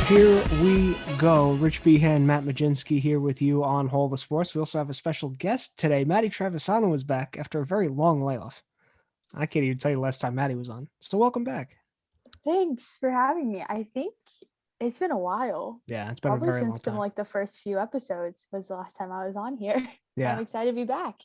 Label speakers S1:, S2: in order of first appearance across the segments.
S1: Here we go. Rich Behan, Matt Majinski here with you on Whole the Sports. We also have a special guest today. Madi Travisano was back after a very long layoff. I can't even tell you the last time Maddie was on. So welcome back.
S2: Thanks for having me. I think it's been a while.
S1: Yeah, it's been a
S2: Probably
S1: very long
S2: since been
S1: time.
S2: like the first few episodes was the last time I was on here. I'm
S1: Yeah,
S2: excited to be back.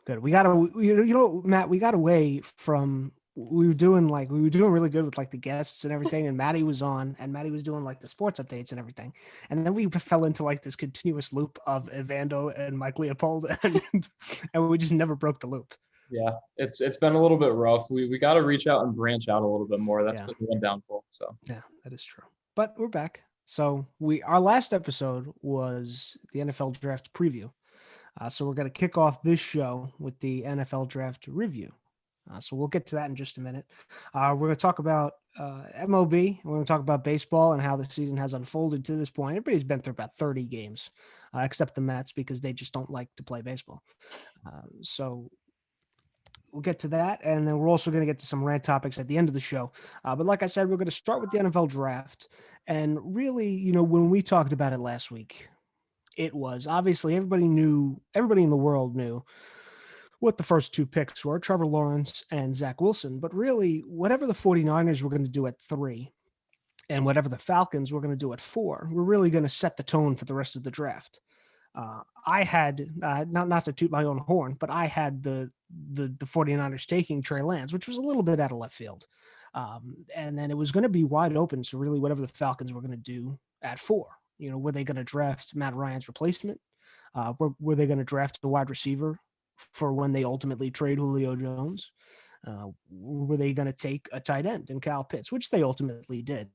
S1: good. Matt, we got away from we were doing really good with like the guests and everything, and Maddie was on, and Maddie was doing like the sports updates and everything, and then we fell into like this continuous loop of Evando and Mike Leopold, and we just never broke the loop.
S3: Yeah, it's been a little bit rough. We got to reach out and branch out a little bit more. That's
S1: Yeah.
S3: been one downfall. So
S1: Yeah, that is true. But we're back. So our last episode was the NFL draft preview. So we're going to kick off this show with the NFL draft review. So we'll get to that in just a minute. We're going to talk about MLB. We're going to talk about baseball and how the season has unfolded to this point. Everybody's been through about 30 games, except the Mets because they just don't like to play baseball. So we'll get to that, and then we're also going to get to some rant topics at the end of the show. But like I said, we're going to start with the NFL draft. And really, when we talked about it last week, it was obviously everybody in the world knew what the first two picks were, Trevor Lawrence and Zach Wilson. But really, whatever the 49ers were going to do at 3 and whatever the Falcons were going to do at 4, we're really going to set the tone for the rest of the draft. I had not to toot my own horn, but I had the 49ers taking Trey Lance, which was a little bit out of left field. And then it was going to be wide open. So really whatever the Falcons were going to do at 4, were they going to draft Matt Ryan's replacement? Were they going to draft a wide receiver for when they ultimately trade Julio Jones? Were they going to take a tight end in Kyle Pitts, which they ultimately did?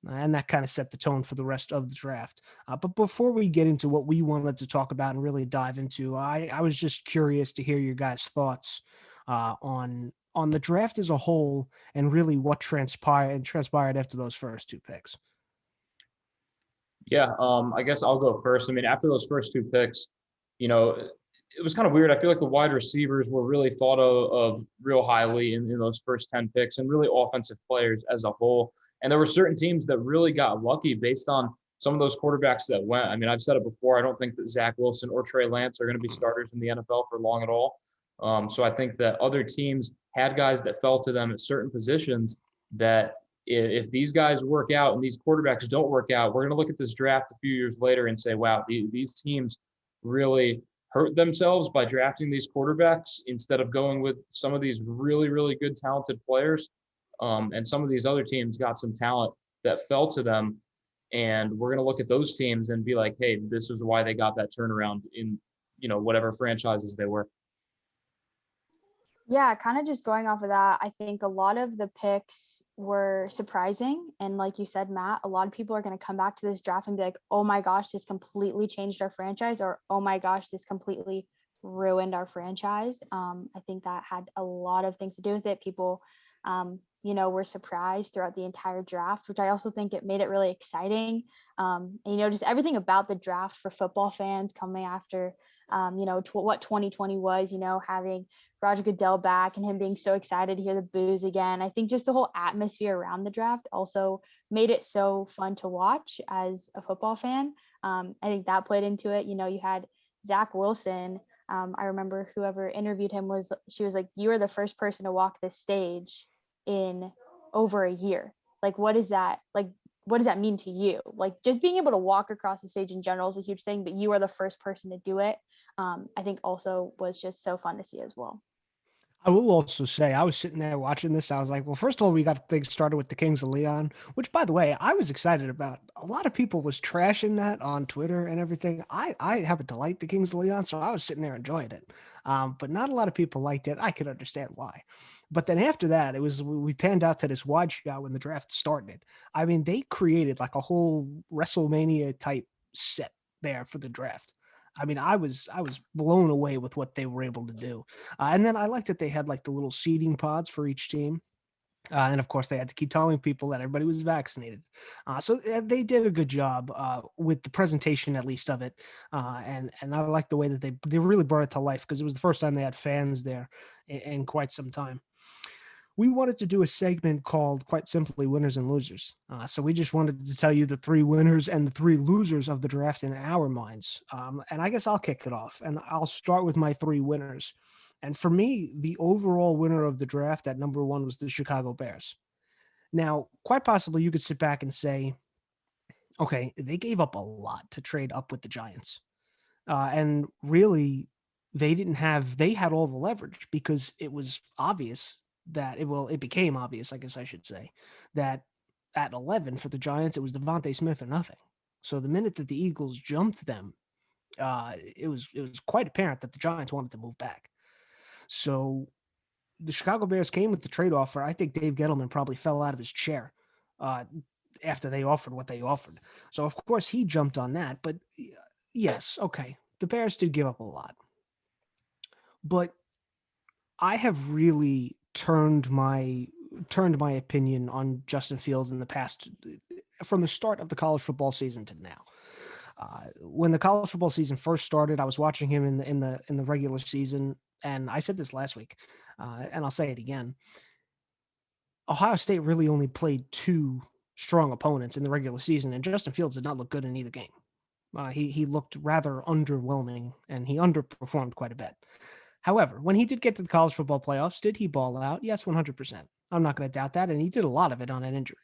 S1: And that kind of set the tone for the rest of the draft. But before we get into what we wanted to talk about and really dive into, I was just curious to hear your guys' thoughts on the draft as a whole and really what transpired after those first two picks.
S3: yeah, I guess I'll go first. I mean, after those first two picks, it was kind of weird. I feel like the wide receivers were really thought of real highly in those first 10 picks, and really offensive players as a whole. And there were certain teams that really got lucky based on some of those quarterbacks that went. I mean, I've said it before. I don't think that Zach Wilson or Trey Lance are going to be starters in the NFL for long at all. So I think that other teams had guys that fell to them at certain positions that if these guys work out and these quarterbacks don't work out, we're going to look at this draft a few years later and say, wow, these teams really hurt themselves by drafting these quarterbacks instead of going with some of these really, really good, talented players. And some of these other teams got some talent that fell to them. And we're going to look at those teams and be like, hey, this is why they got that turnaround in, whatever franchises they were.
S2: Yeah, kind of just going off of that, I think a lot of the picks were surprising. And like you said, Matt, a lot of people are going to come back to this draft and be like, oh my gosh, this completely changed our franchise, or oh my gosh, this completely ruined our franchise. I think that had a lot of things to do with it. People, were surprised throughout the entire draft, which I also think it made it really exciting. And, just everything about the draft for football fans coming after, what 2020 was, having Roger Goodell back and him being so excited to hear the boos again. I think just the whole atmosphere around the draft also made it so fun to watch as a football fan. I think that played into it. You had Zach Wilson. I remember whoever interviewed him she was like, you are the first person to walk this stage in over a year. Like, what is that? Like, what does that mean to you? Like, just being able to walk across the stage in general is a huge thing, but you are the first person to do it. I think also was just so fun to see as well.
S1: I will also say, I was sitting there watching this. I was like, well, first of all, we got things started with the Kings of Leon, which, by the way, I was excited about. A lot of people was trashing that on Twitter and everything. I happen to like the Kings of Leon, so I was sitting there enjoying it. But not a lot of people liked it. I could understand why. But then after that, we panned out to this wide shot when the draft started. I mean, they created like a whole WrestleMania type set there for the draft. I mean, I was blown away with what they were able to do. And then I liked that they had like the little seating pods for each team. And of course, they had to keep telling people that everybody was vaccinated. So they did a good job with the presentation, at least of it. And I like the way that they really brought it to life because it was the first time they had fans there in quite some time. we wanted to do a segment called, quite simply, Winners and Losers. So we just wanted to tell you the 3 winners and the 3 losers of the draft in our minds. And I guess I'll kick it off, and I'll start with my 3 winners. And for me, the overall winner of the draft at number 1 was the Chicago Bears. Now, quite possibly, you could sit back and say, okay, they gave up a lot to trade up with the Giants. And really, they had all the leverage because it was obvious that it became obvious, I guess I should say, that at 11 for the Giants, it was Devontae Smith or nothing. So the minute that the Eagles jumped them, it was quite apparent that the Giants wanted to move back. So the Chicago Bears came with the trade offer. I think Dave Gettleman probably fell out of his chair after they offered what they offered. So of course he jumped on that. But yes, okay, the Bears did give up a lot. But I have really turned my opinion on Justin Fields in the past, from the start of the college football season to now. When the college football season first started, I was watching him in the regular season, and I said this last week, and I'll say it again. Ohio State really only played 2 strong opponents in the regular season, and Justin Fields did not look good in either game. He looked rather underwhelming, and he underperformed quite a bit. However, when he did get to the college football playoffs, did he ball out? Yes, 100%. I'm not going to doubt that, and he did a lot of it on an injury.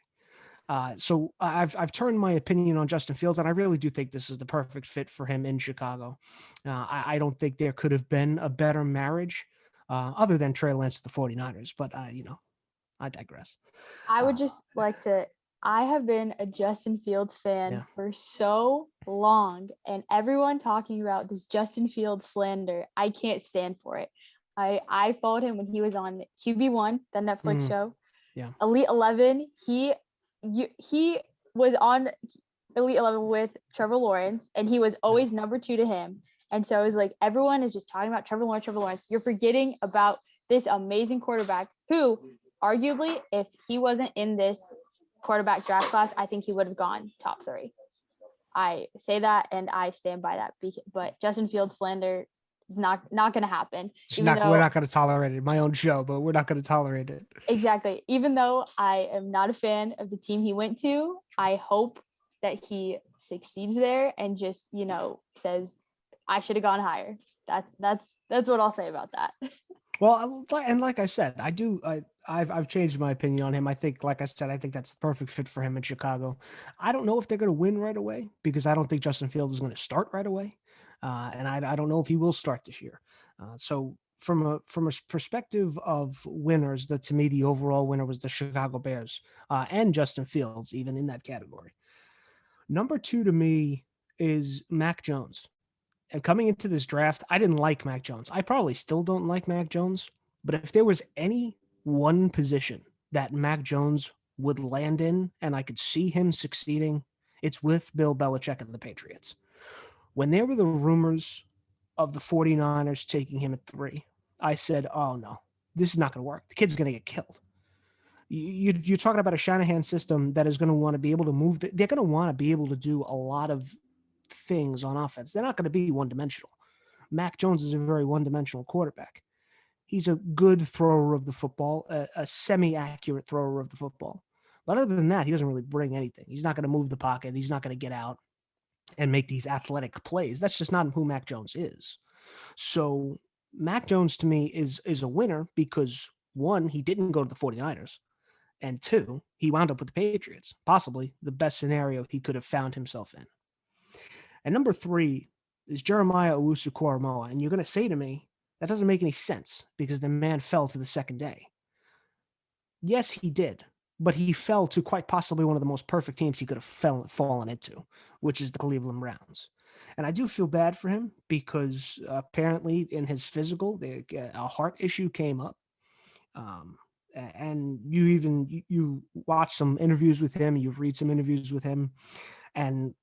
S1: So I've turned my opinion on Justin Fields, and I really do think this is the perfect fit for him in Chicago. I don't think there could have been a better marriage other than Trey Lance to the 49ers, but, I digress.
S2: I would just like to, I have been a Justin Fields fan for so long, and everyone talking about this Justin Fields slander, I can't stand for it. I followed him when he was on QB1, the Netflix show.
S1: Yeah.
S2: Elite 11, he was on Elite 11 with Trevor Lawrence, and he was always number 2 to him. And so it was like, everyone is just talking about Trevor Lawrence. You're forgetting about this amazing quarterback who, arguably, if he wasn't in this quarterback draft class, I think he would have gone top 3. I say that and I stand by that. But Justin Fields slander, not going to happen.
S1: We're not going to tolerate it. My own show, but we're not going to tolerate it.
S2: Exactly. Even though I am not a fan of the team he went to, I hope that he succeeds there and just, says, I should have gone higher. That's what I'll say about that.
S1: Well, and like I said, I've changed my opinion on him. I think, like I said, I think that's the perfect fit for him in Chicago. I don't know if they're going to win right away because I don't think Justin Fields is going to start right away. And I don't know if he will start this year. So from a perspective of winners, to me, the overall winner was the Chicago Bears and Justin Fields, even in that category. Number 2 to me is Mac Jones. And coming into this draft, I didn't like Mac Jones. I probably still don't like Mac Jones. But if there was any one position that Mac Jones would land in and I could see him succeeding, it's with Bill Belichick and the Patriots. When there were the rumors of the 49ers taking him at 3, I said, oh, no, this is not going to work. The kid's going to get killed. You're talking about a Shanahan system that is going to want to be able to move. They're going to want to be able to do a lot of things on offense. They're not going to be one-dimensional. Mac Jones is a very one-dimensional quarterback. He's a good thrower of the football, a semi-accurate thrower of the football. But other than that, he doesn't really bring anything. He's not going to move the pocket. He's not going to get out and make these athletic plays. That's just not who Mac Jones is. So Mac Jones to me is a winner because, 1, he didn't go to the 49ers. And 2, he wound up with the Patriots, possibly the best scenario he could have found himself in. And number 3 is Jeremiah Owusu-Koramoah. And you're going to say to me, that doesn't make any sense because the man fell to the second day. Yes, he did. But he fell to quite possibly one of the most perfect teams he could have fallen into, which is the Cleveland Browns. And I do feel bad for him because apparently in his physical, a heart issue came up. And you watch some interviews with him, you read some interviews with him, and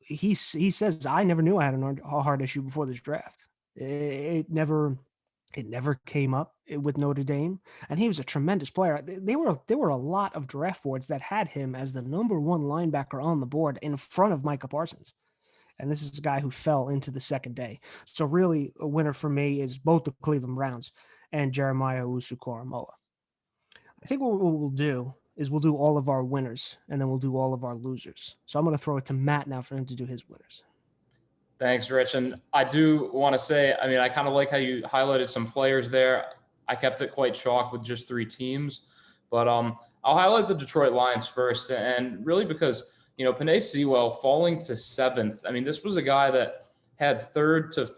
S1: he says, I never knew I had a heart issue before this draft. It never came up with Notre Dame, and he was a tremendous player. There were a lot of draft boards that had him as the number 1 linebacker on the board in front of Micah Parsons. And this is a guy who fell into the second day. So really a winner for me is both the Cleveland Browns and Jeremiah Owusu-Koramoah. I think what we'll do is we'll do all of our winners and then we'll do all of our losers. So I'm going to throw it to Matt now for him to do his winners.
S3: Thanks, Rich. And I do want to say, I mean, I kind of like how you highlighted some players there. I kept it quite chalk with just 3 teams, but I'll highlight the Detroit Lions first, and really because Penei Sewell falling to 7th. I mean, this was a guy that had 3rd to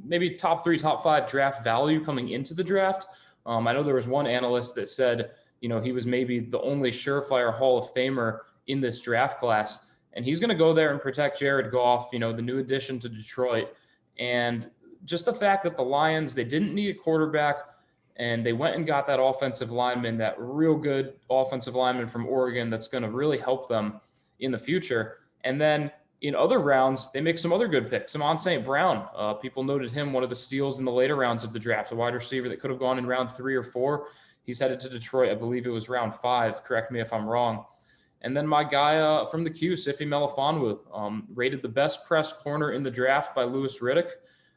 S3: maybe top 3, top 5 draft value coming into the draft. I know there was one analyst that said he was maybe the only surefire Hall of Famer in this draft class. And he's going to go there and protect Jared Goff, the new addition to Detroit. And just the fact that the Lions, they didn't need a quarterback, and they went and got that offensive lineman, that real good offensive lineman from Oregon that's going to really help them in the future. And then in other rounds, they make some other good picks. Amon St. Brown, people noted him one of the steals in the later rounds of the draft, a wide receiver that could have gone in round 3 or 4. He's headed to Detroit. I believe it was round 5. Correct me if I'm wrong. And then my guy from the Q, Sifi Melifonwu, rated the best press corner in the draft by Louis Riddick.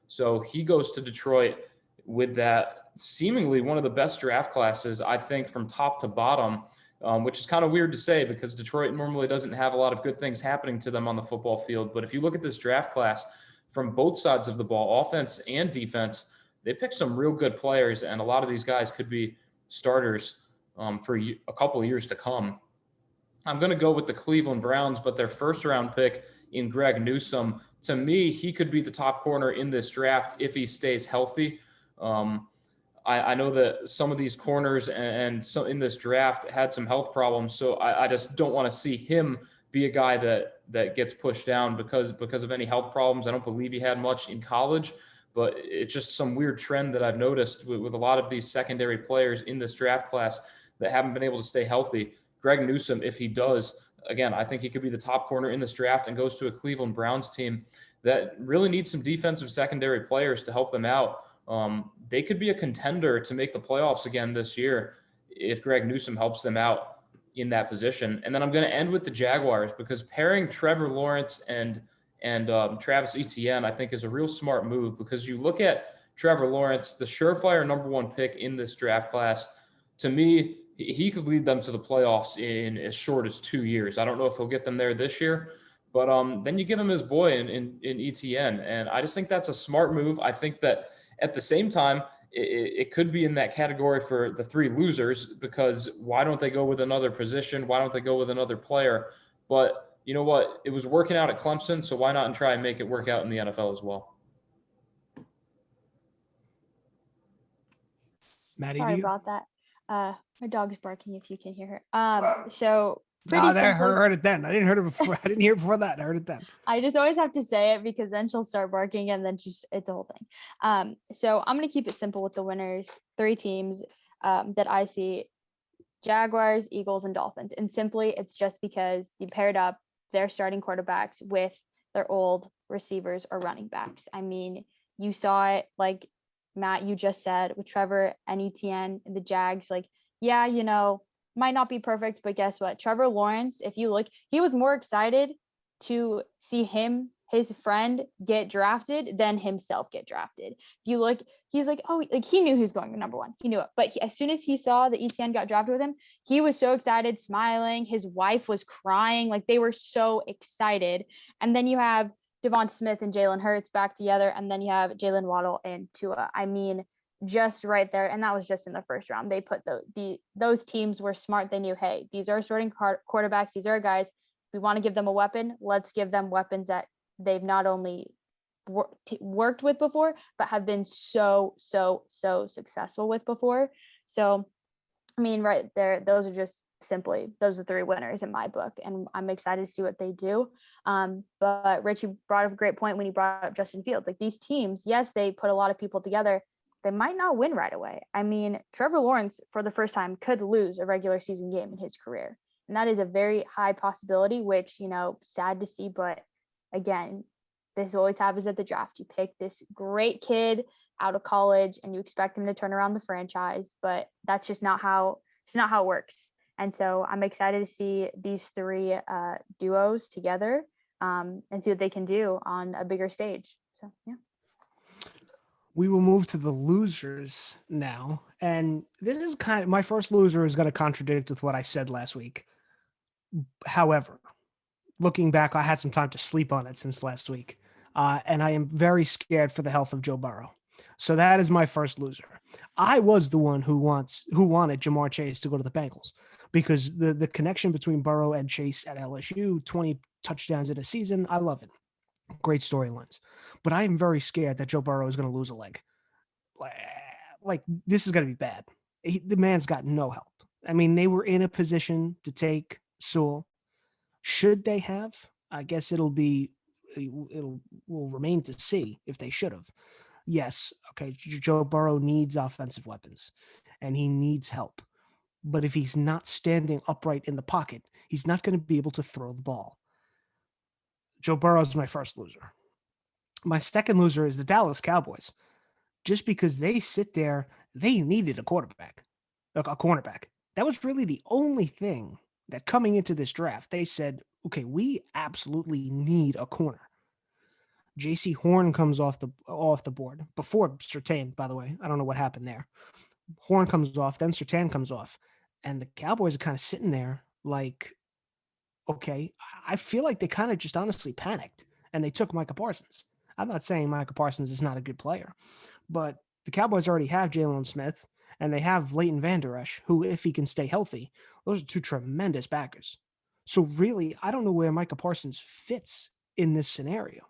S3: So he goes to Detroit with that seemingly one of the best draft classes, I think, from top to bottom, which is kind of weird to say because Detroit normally doesn't have a lot of good things happening to them on the football field. But if you look at this draft class from both sides of the ball, offense and defense, they picked some real good players, and a lot of these guys could be starters for a couple of years to come. I'm going to go with the Cleveland Browns, but their first-round pick in Greg Newsome, to me, he could be the top corner in this draft if he stays healthy. I know that some of these corners and so in this draft had some health problems, so I just don't want to see him be a guy that gets pushed down because of any health problems. I don't believe he had much in college, but it's just some weird trend that I've noticed with a lot of these secondary players in this draft class that haven't been able to stay healthy. Greg Newsome, if he does, again, I think he could be the top corner in this draft and goes to a Cleveland Browns team that really needs some defensive secondary players to help them out. They could be a contender to make the playoffs again this year if Greg Newsome helps them out in that position. And then I'm going to end with the Jaguars because pairing Trevor Lawrence and Travis Etienne, I think, is a real smart move because you look at Trevor Lawrence, the surefire number 1 pick in this draft class. To me, he could lead them to the playoffs in as short as 2 years. I don't know if he'll get them there this year, but then you give him his boy in ETN. And I just think that's a smart move. I think that at the same time, it could be in that category for the 3 losers because why don't they go with another position? Why don't they go with another player? But you know what? It was working out at Clemson, so why not and try and make it work out in the NFL as well?
S1: Maddie,
S2: Sorry about that. My dog's barking if you can hear her. So pretty
S1: I
S2: simply,
S1: heard it then. I didn't hear it before. I didn't hear it before that. I heard it then.
S2: I just always have to say it because then she'll start barking and then it's a whole thing. So I'm going to keep it simple with the winners. 3 teams that I see: Jaguars, Eagles, and Dolphins. And simply, it's just because you paired up their starting quarterbacks with their old receivers or running backs. I mean, you saw it, like Matt, you just said, with Trevor and Etienne and the Jags. Like, yeah, might not be perfect, but guess what? Trevor Lawrence, if you look, he was more excited to see his friend get drafted than himself get drafted. If you look, he's like, oh, like he knew he was going number 1. He knew it. But as soon as he saw that ETN got drafted with him, he was so excited, smiling. His wife was crying. Like they were so excited. And then you have Devonta Smith and Jalen Hurts back together. And then you have Jalen Waddle and Tua. I mean, just right there. And that was just in the first round. They put those teams were smart. They knew, hey, these are starting quarterbacks. These are guys. If we want to give them a weapon, let's give them weapons that they've not only worked with before, but have been so successful with before. So, I mean, right there, those are 3 winners in my book, and I'm excited to see what they do. But Rich, you brought up a great point when you brought up Justin Fields. Like these teams, yes, they put a lot of people together. They might not win right away. I mean, Trevor Lawrence, for the first time, could lose a regular season game in his career. And that is a very high possibility, which, sad to see. But again, this always happens at the draft. You pick this great kid out of college and you expect him to turn around the franchise, but that's just not how it works. And so I'm excited to see these 3 duos together and see what they can do on a bigger stage. So, yeah.
S1: We will move to the losers now. And this is kind of my first loser is going to contradict with what I said last week. However, looking back, I had some time to sleep on it since last week. And I am very scared for the health of Joe Burrow. So that is my first loser. I was the one who wanted Jamar Chase to go to the Bengals because the connection between Burrow and Chase at LSU, 20 touchdowns in a season, I love it. Great storylines. But I am very scared that Joe Burrow is going to lose a leg. Like this is going to be bad. The man's got no help. I mean, they were in a position to take Sewell. Should they have? I guess will remain to see if they should have. Yes, okay, Joe Burrow needs offensive weapons and he needs help. But if he's not standing upright in the pocket, he's not going to be able to throw the ball. Joe Burrow is my first loser. My second loser is the Dallas Cowboys. Just because they sit there, they needed a cornerback. That was really the only thing that coming into this draft, they said, okay, we absolutely need a corner. J.C. Horn comes off the board before Surtain, by the way. I don't know what happened there. Horn comes off, then Surtain comes off. And the Cowboys are kind of sitting there like, okay, I feel like they kind of just honestly panicked and they took Micah Parsons. I'm not saying Micah Parsons is not a good player, but the Cowboys already have Jalen Smith and they have Leighton Vander Esch, who, if he can stay healthy, those are two tremendous backers. So really, I don't know where Micah Parsons fits in this scenario.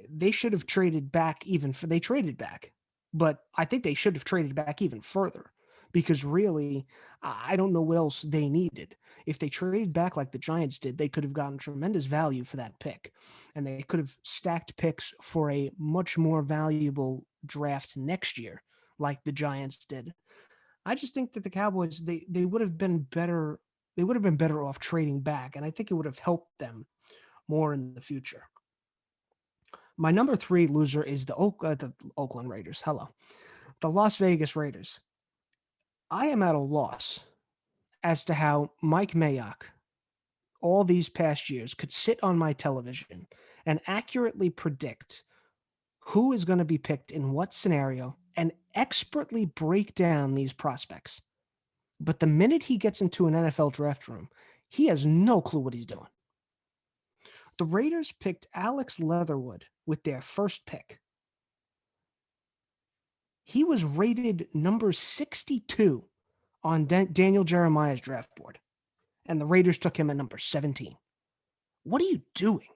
S1: They should have traded back they traded back, but I think they should have traded back even further because really, I don't know what else they needed. If they traded back like the Giants did, they could have gotten tremendous value for that pick, and they could have stacked picks for a much more valuable draft next year, like the Giants did. I just think that the Cowboys, they would have been better. They would have been better off trading back, and I think it would have helped them more in the future. My number 3 loser is the Oakland Raiders. Hello. The Las Vegas Raiders. I am at a loss as to how Mike Mayock, all these past years, could sit on my television and accurately predict who is going to be picked in what scenario and expertly break down these prospects. But the minute he gets into an NFL draft room, he has no clue what he's doing. The Raiders picked Alex Leatherwood with their first pick. He was rated number 62 on Daniel Jeremiah's draft board, and the Raiders took him at number 17. What are you doing?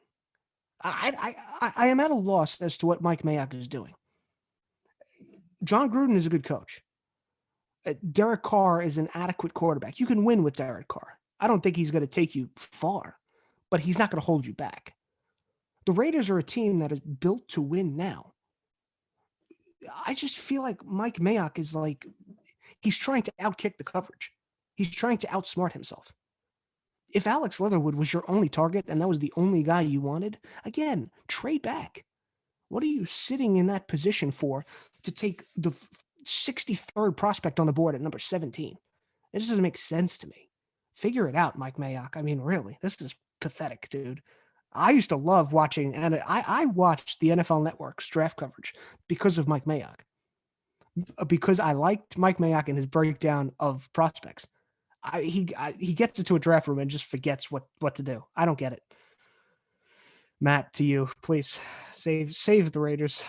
S1: I am at a loss as to what Mike Mayock is doing. John Gruden is a good coach. Derek Carr is an adequate quarterback. You can win with Derek Carr. I don't think he's going to take you far, but he's not going to hold you back. The Raiders are a team that is built to win now. I just feel like Mike Mayock is like, he's trying to outkick the coverage. He's trying to outsmart himself. If Alex Leatherwood was your only target and that was the only guy you wanted, again, trade back. What are you sitting in that position for to take the 63rd prospect on the board at number 17? It just doesn't make sense to me. Figure it out, Mike Mayock. I mean, really, this is pathetic, dude. I used to love watching, and I watched the NFL Network's draft coverage because of Mike Mayock. Because I liked Mike Mayock and his breakdown of prospects. He gets into a draft room and just forgets what to do. I don't get it. Matt, to you, please save the Raiders.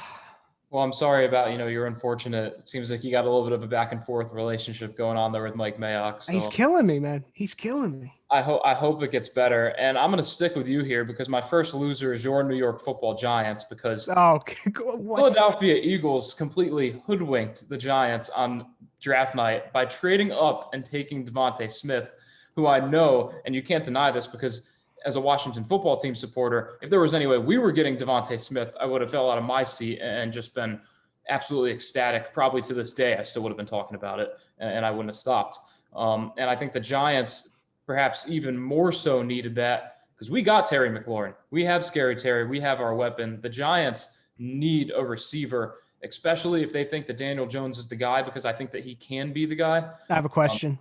S3: Well, I'm sorry about, you're unfortunate. It seems like you got a little bit of a back and forth relationship going on there with Mike Mayock. So
S1: he's killing me, man. He's killing me.
S3: I hope it gets better. And I'm going to stick with you here because my first loser is your New York Football Giants because Philadelphia Eagles completely hoodwinked the Giants on draft night by trading up and taking Devontae Smith, who I know, and you can't deny this because as a Washington football team supporter, if there was any way we were getting Devontae Smith, I would have fell out of my seat and just been absolutely ecstatic. Probably to this day, I still would have been talking about it and I wouldn't have stopped. And I think the Giants perhaps even more so needed that because we got Terry McLaurin. We have Scary Terry. We have our weapon. The Giants need a receiver, especially if they think that Daniel Jones is the guy, because I think that he can be the guy.
S1: I have a question.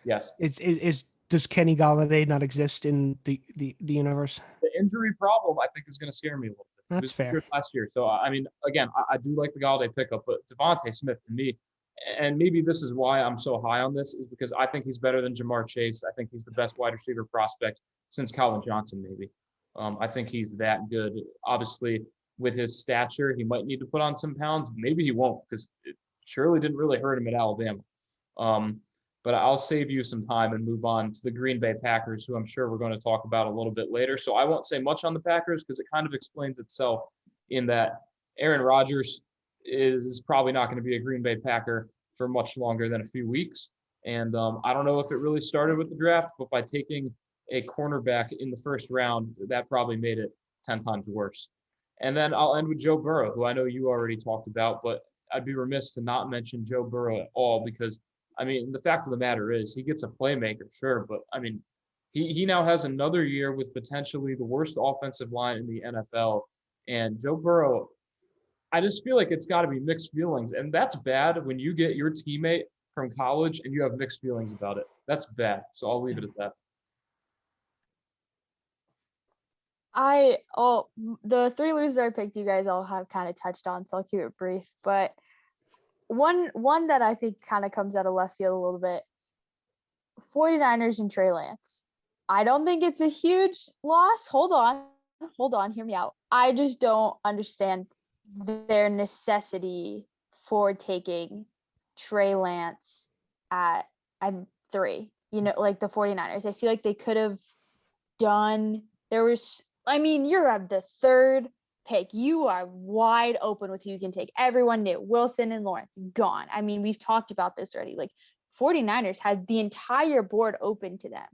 S3: Yes.
S1: Does Kenny Golladay not exist in the universe?
S3: The injury problem, I think, is going to scare me a little
S1: That's fair.
S3: Last year. So, I mean, again, I do like the Galladay pickup, but Devontae Smith to me, and maybe this is why I'm so high on this, is because I think he's better than Jamar Chase. I think he's the best wide receiver prospect since Calvin Johnson, maybe. I think he's that good. Obviously, with his stature, he might need to put on some pounds. Maybe he won't, because it surely didn't really hurt him at Alabama. But I'll save you some time and move on to the Green Bay Packers, who I'm sure we're going to talk about a little bit later. So I won't say much on the Packers because it kind of explains itself in that Aaron Rodgers is probably not going to be a Green Bay Packer for much longer than a few weeks. And I don't know if it really started with the draft, but by taking a cornerback in the first round, that probably made it 10 times worse. And then I'll end with Joe Burrow, who I know you already talked about, but I'd be remiss to not mention Joe Burrow at all because, I mean, the fact of the matter is he gets a playmaker, sure, but, I mean, he now has another year with potentially the worst offensive line in the NFL. And Joe Burrow, I just feel like it's got to be mixed feelings. And that's bad when you get your teammate from college and you have mixed feelings about it. That's bad. So I'll leave it at that.
S2: The three losers I picked, you guys all have kind of touched on, so I'll keep it brief. But one that I think kind of comes out of left field a little bit, 49ers and Trey Lance. I don't think it's a huge loss. Hold on, hear me out. I just don't understand their necessity for taking Trey Lance at 3. You know, like the 49ers. I feel like they could have done, you have the 3rd pick. You are wide open with who you can take. Everyone knew Wilson and Lawrence gone. I mean, we've talked about this already. Like 49ers had the entire board open to them.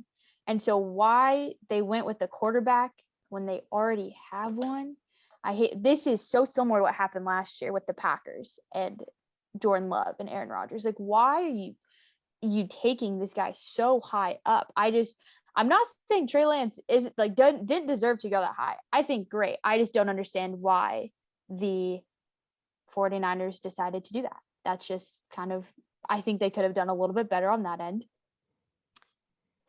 S2: And so why they went with the quarterback when they already have one? This is so similar to what happened last year with the Packers and Jordan Love and Aaron Rodgers. Like, why are you taking this guy so high up? I'm not saying Trey Lance didn't deserve to go that high. I think great. I just don't understand why the 49ers decided to do that. That's just kind of, I think they could have done a little bit better on that end.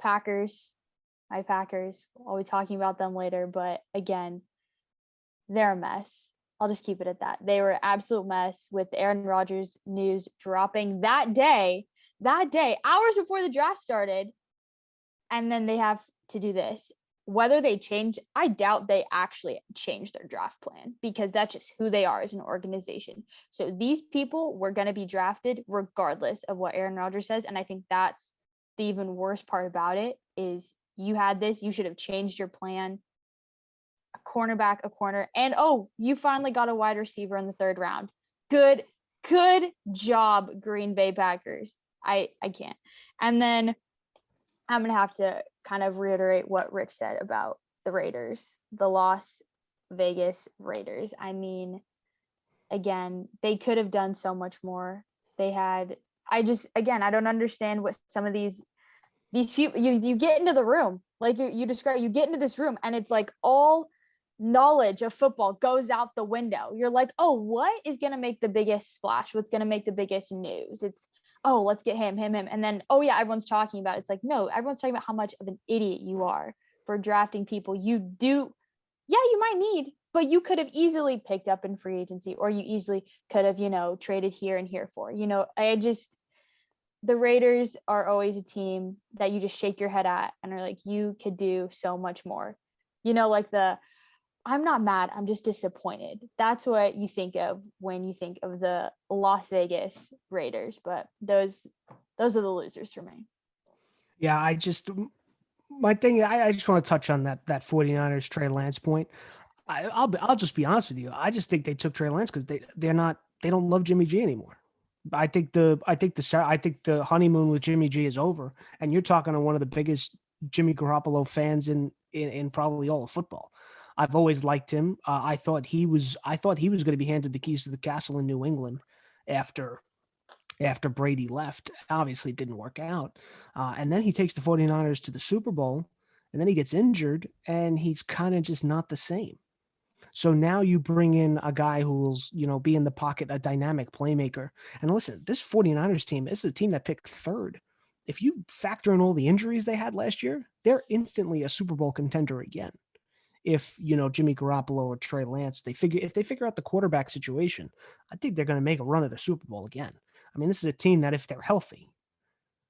S2: My Packers, I'll be talking about them later, but again, they're a mess. I'll just keep it at that. They were an absolute mess with Aaron Rodgers news dropping that day, hours before the draft started. And then they have to do this. Whether they change, I doubt they actually changed their draft plan because that's just who they are as an organization. So these people were going to be drafted regardless of what Aaron Rodgers says. And I think that's the even worst part about it is you had this, you should have changed your plan. A cornerback, a corner, and you finally got a wide receiver in the 3rd round. Good job, Green Bay Packers. I can't. And then I'm going to have to kind of reiterate what Rich said about the Raiders, the Las Vegas Raiders. I mean, again, they could have done so much more. I don't understand what some of these people, you get into the room, like you describe, you get into this room and it's like all knowledge of football goes out the window. You're like, what is going to make the biggest splash? What's going to make the biggest news? It's, let's get him. And then, everyone's talking about it. It's like, no, everyone's talking about how much of an idiot you are for drafting people you might need, but you could have easily picked up in free agency, or you easily could have, traded here and here for, the Raiders are always a team that you just shake your head at and are like, you could do so much more. I'm not mad, I'm just disappointed. That's what you think of when you think of the Las Vegas Raiders, but those are the losers for me.
S1: Yeah, I just want to touch on that 49ers Trey Lance point. I'll just be honest with you. I just think they took Trey Lance because they don't love Jimmy G anymore. I think the honeymoon with Jimmy G is over, and you're talking to one of the biggest Jimmy Garoppolo fans in probably all of football. I've always liked him. I thought he was going to be handed the keys to the castle in New England after Brady left. Obviously, it didn't work out. And then he takes the 49ers to the Super Bowl, and then he gets injured, and he's kind of just not the same. So now you bring in a guy who will, be in the pocket, a dynamic playmaker. And listen, this 49ers team is a team that picked 3rd. If you factor in all the injuries they had last year, they're instantly a Super Bowl contender again. if, Jimmy Garoppolo or Trey Lance, if they figure out the quarterback situation, I think they're going to make a run at a Super Bowl again. I mean, this is a team that if they're healthy.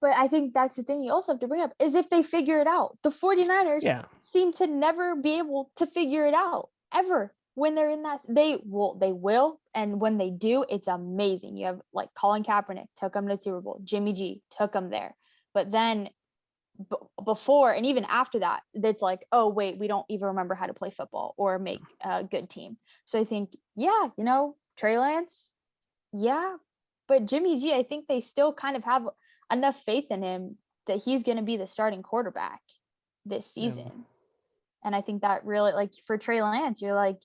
S2: But I think that's the thing you also have to bring up is if they figure it out. The 49ers seem to never be able to figure it out ever. When they're in that, they will. And when they do, it's amazing. You have like Colin Kaepernick took them to the Super Bowl. Jimmy G took them there. But then before and even after that, it's like, oh, wait, we don't even remember how to play football or make a good team. So I think, Trey Lance, but Jimmy G, I think they still kind of have enough faith in him that he's going to be the starting quarterback this season. Yeah. And I think that really, like for Trey Lance, you're like,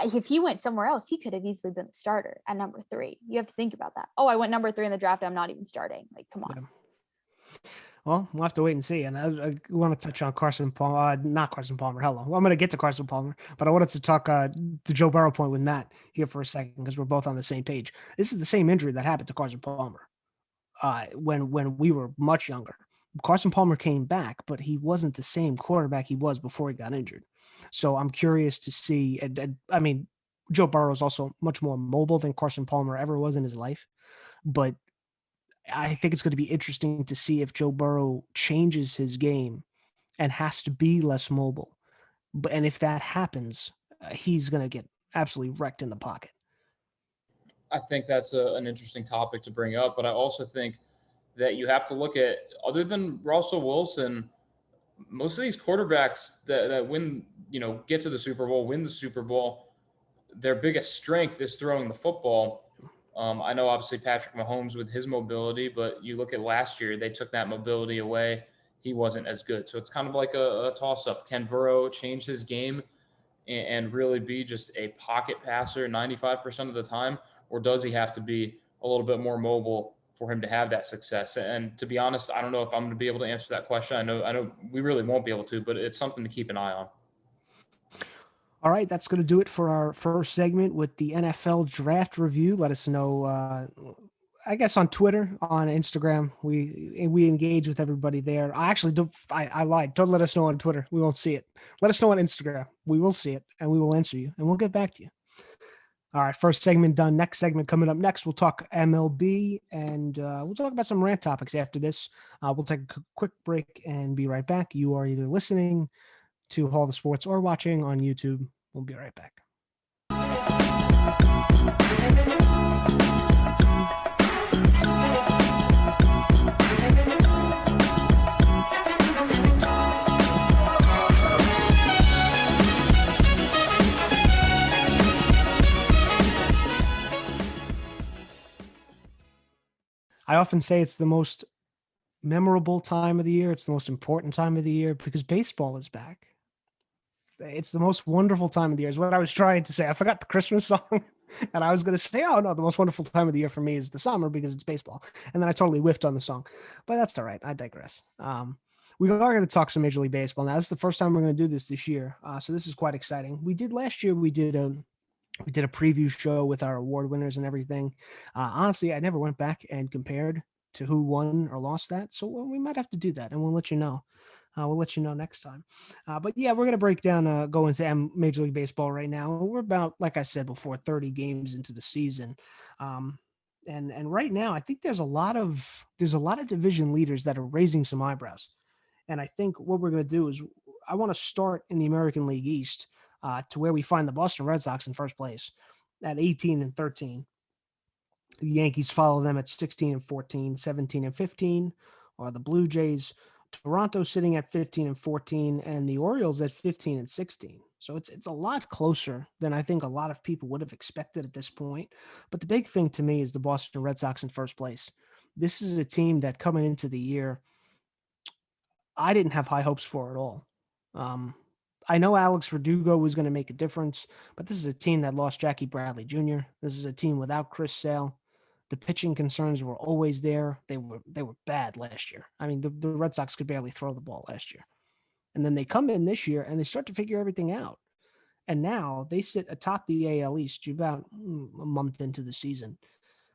S2: if he went somewhere else, he could have easily been the starter at number 3. You have to think about that. Oh, I went number 3 in the draft. I'm not even starting. Like, come on.
S1: Yeah. Well, we'll have to wait and see. And I want to touch on Carson Palmer, not Carson Palmer. Hello. Well, I'm going to get to Carson Palmer, but I wanted to talk the Joe Burrow point with Matt here for a second because we're both on the same page. This is the same injury that happened to Carson Palmer when we were much younger. Carson Palmer came back, but he wasn't the same quarterback he was before he got injured. So I'm curious to see. And I mean, Joe Burrow is also much more mobile than Carson Palmer ever was in his life, but I think it's going to be interesting to see if Joe Burrow changes his game and has to be less mobile. And if that happens, he's going to get absolutely wrecked in the pocket.
S3: I think that's an interesting topic to bring up, but I also think that you have to look at, other than Russell Wilson, most of these quarterbacks that win, get to the Super Bowl, win the Super Bowl, their biggest strength is throwing the football. I know obviously Patrick Mahomes with his mobility, but you look at last year, they took that mobility away. He wasn't as good. So it's kind of like a toss-up. Can Burrow change his game and really be just a pocket passer 95% of the time? Or does he have to be a little bit more mobile for him to have that success? And to be honest, I don't know if I'm going to be able to answer that question. I know we really won't be able to, but it's something to keep an eye on.
S1: All right, that's going to do it for our first segment with the NFL draft review. Let us know, I guess, on Twitter, on Instagram. We engage with everybody there. I lied. Don't let us know on Twitter. We won't see it. Let us know on Instagram. We will see it, and we will answer you, and we'll get back to you. All right, first segment done. Next segment coming up next, we'll talk MLB, and we'll talk about some rant topics after this. We'll take a quick break and be right back. You are either listening to Hall the Sports or watching on YouTube. We'll be right back. I often say it's the most memorable time of the year. It's the most important time of the year because baseball is back. It's the most wonderful time of the year is what I was trying to say. I forgot the Christmas song and I was going to say, oh no, the most wonderful time of the year for me is the summer because it's baseball. And then I totally whiffed on the song, but that's all right. I digress. We are going to talk some Major League Baseball. Now this is the first time we're going to do this year. So this is quite exciting. We did last year. We did a preview show with our award winners and everything. Honestly, I never went back and compared to who won or lost that. So we might have to do that and we'll let you know. We'll let you know next time. But yeah, we're going to break down, go into Major League Baseball right now. We're about, like I said before, 30 games into the season. And right now, I think there's a lot of division leaders that are raising some eyebrows. And I think what we're going to do is I want to start in the American League East to where we find the Boston Red Sox in first place at 18-13. The Yankees follow them at 16-14, 17-15, or the Blue Jays. Toronto sitting at 15-14, and the Orioles at 15-16. So it's a lot closer than I think a lot of people would have expected at this point. But the big thing to me is the Boston Red Sox in first place. This is a team that coming into the year, I didn't have high hopes for at all. I know Alex Verdugo was going to make a difference, but this is a team that lost Jackie Bradley Jr. This is a team without Chris Sale. The pitching concerns were always there. They were bad last year. I mean, the Red Sox could barely throw the ball last year. And then they come in this year and they start to figure everything out. And now they sit atop the AL East about a month into the season,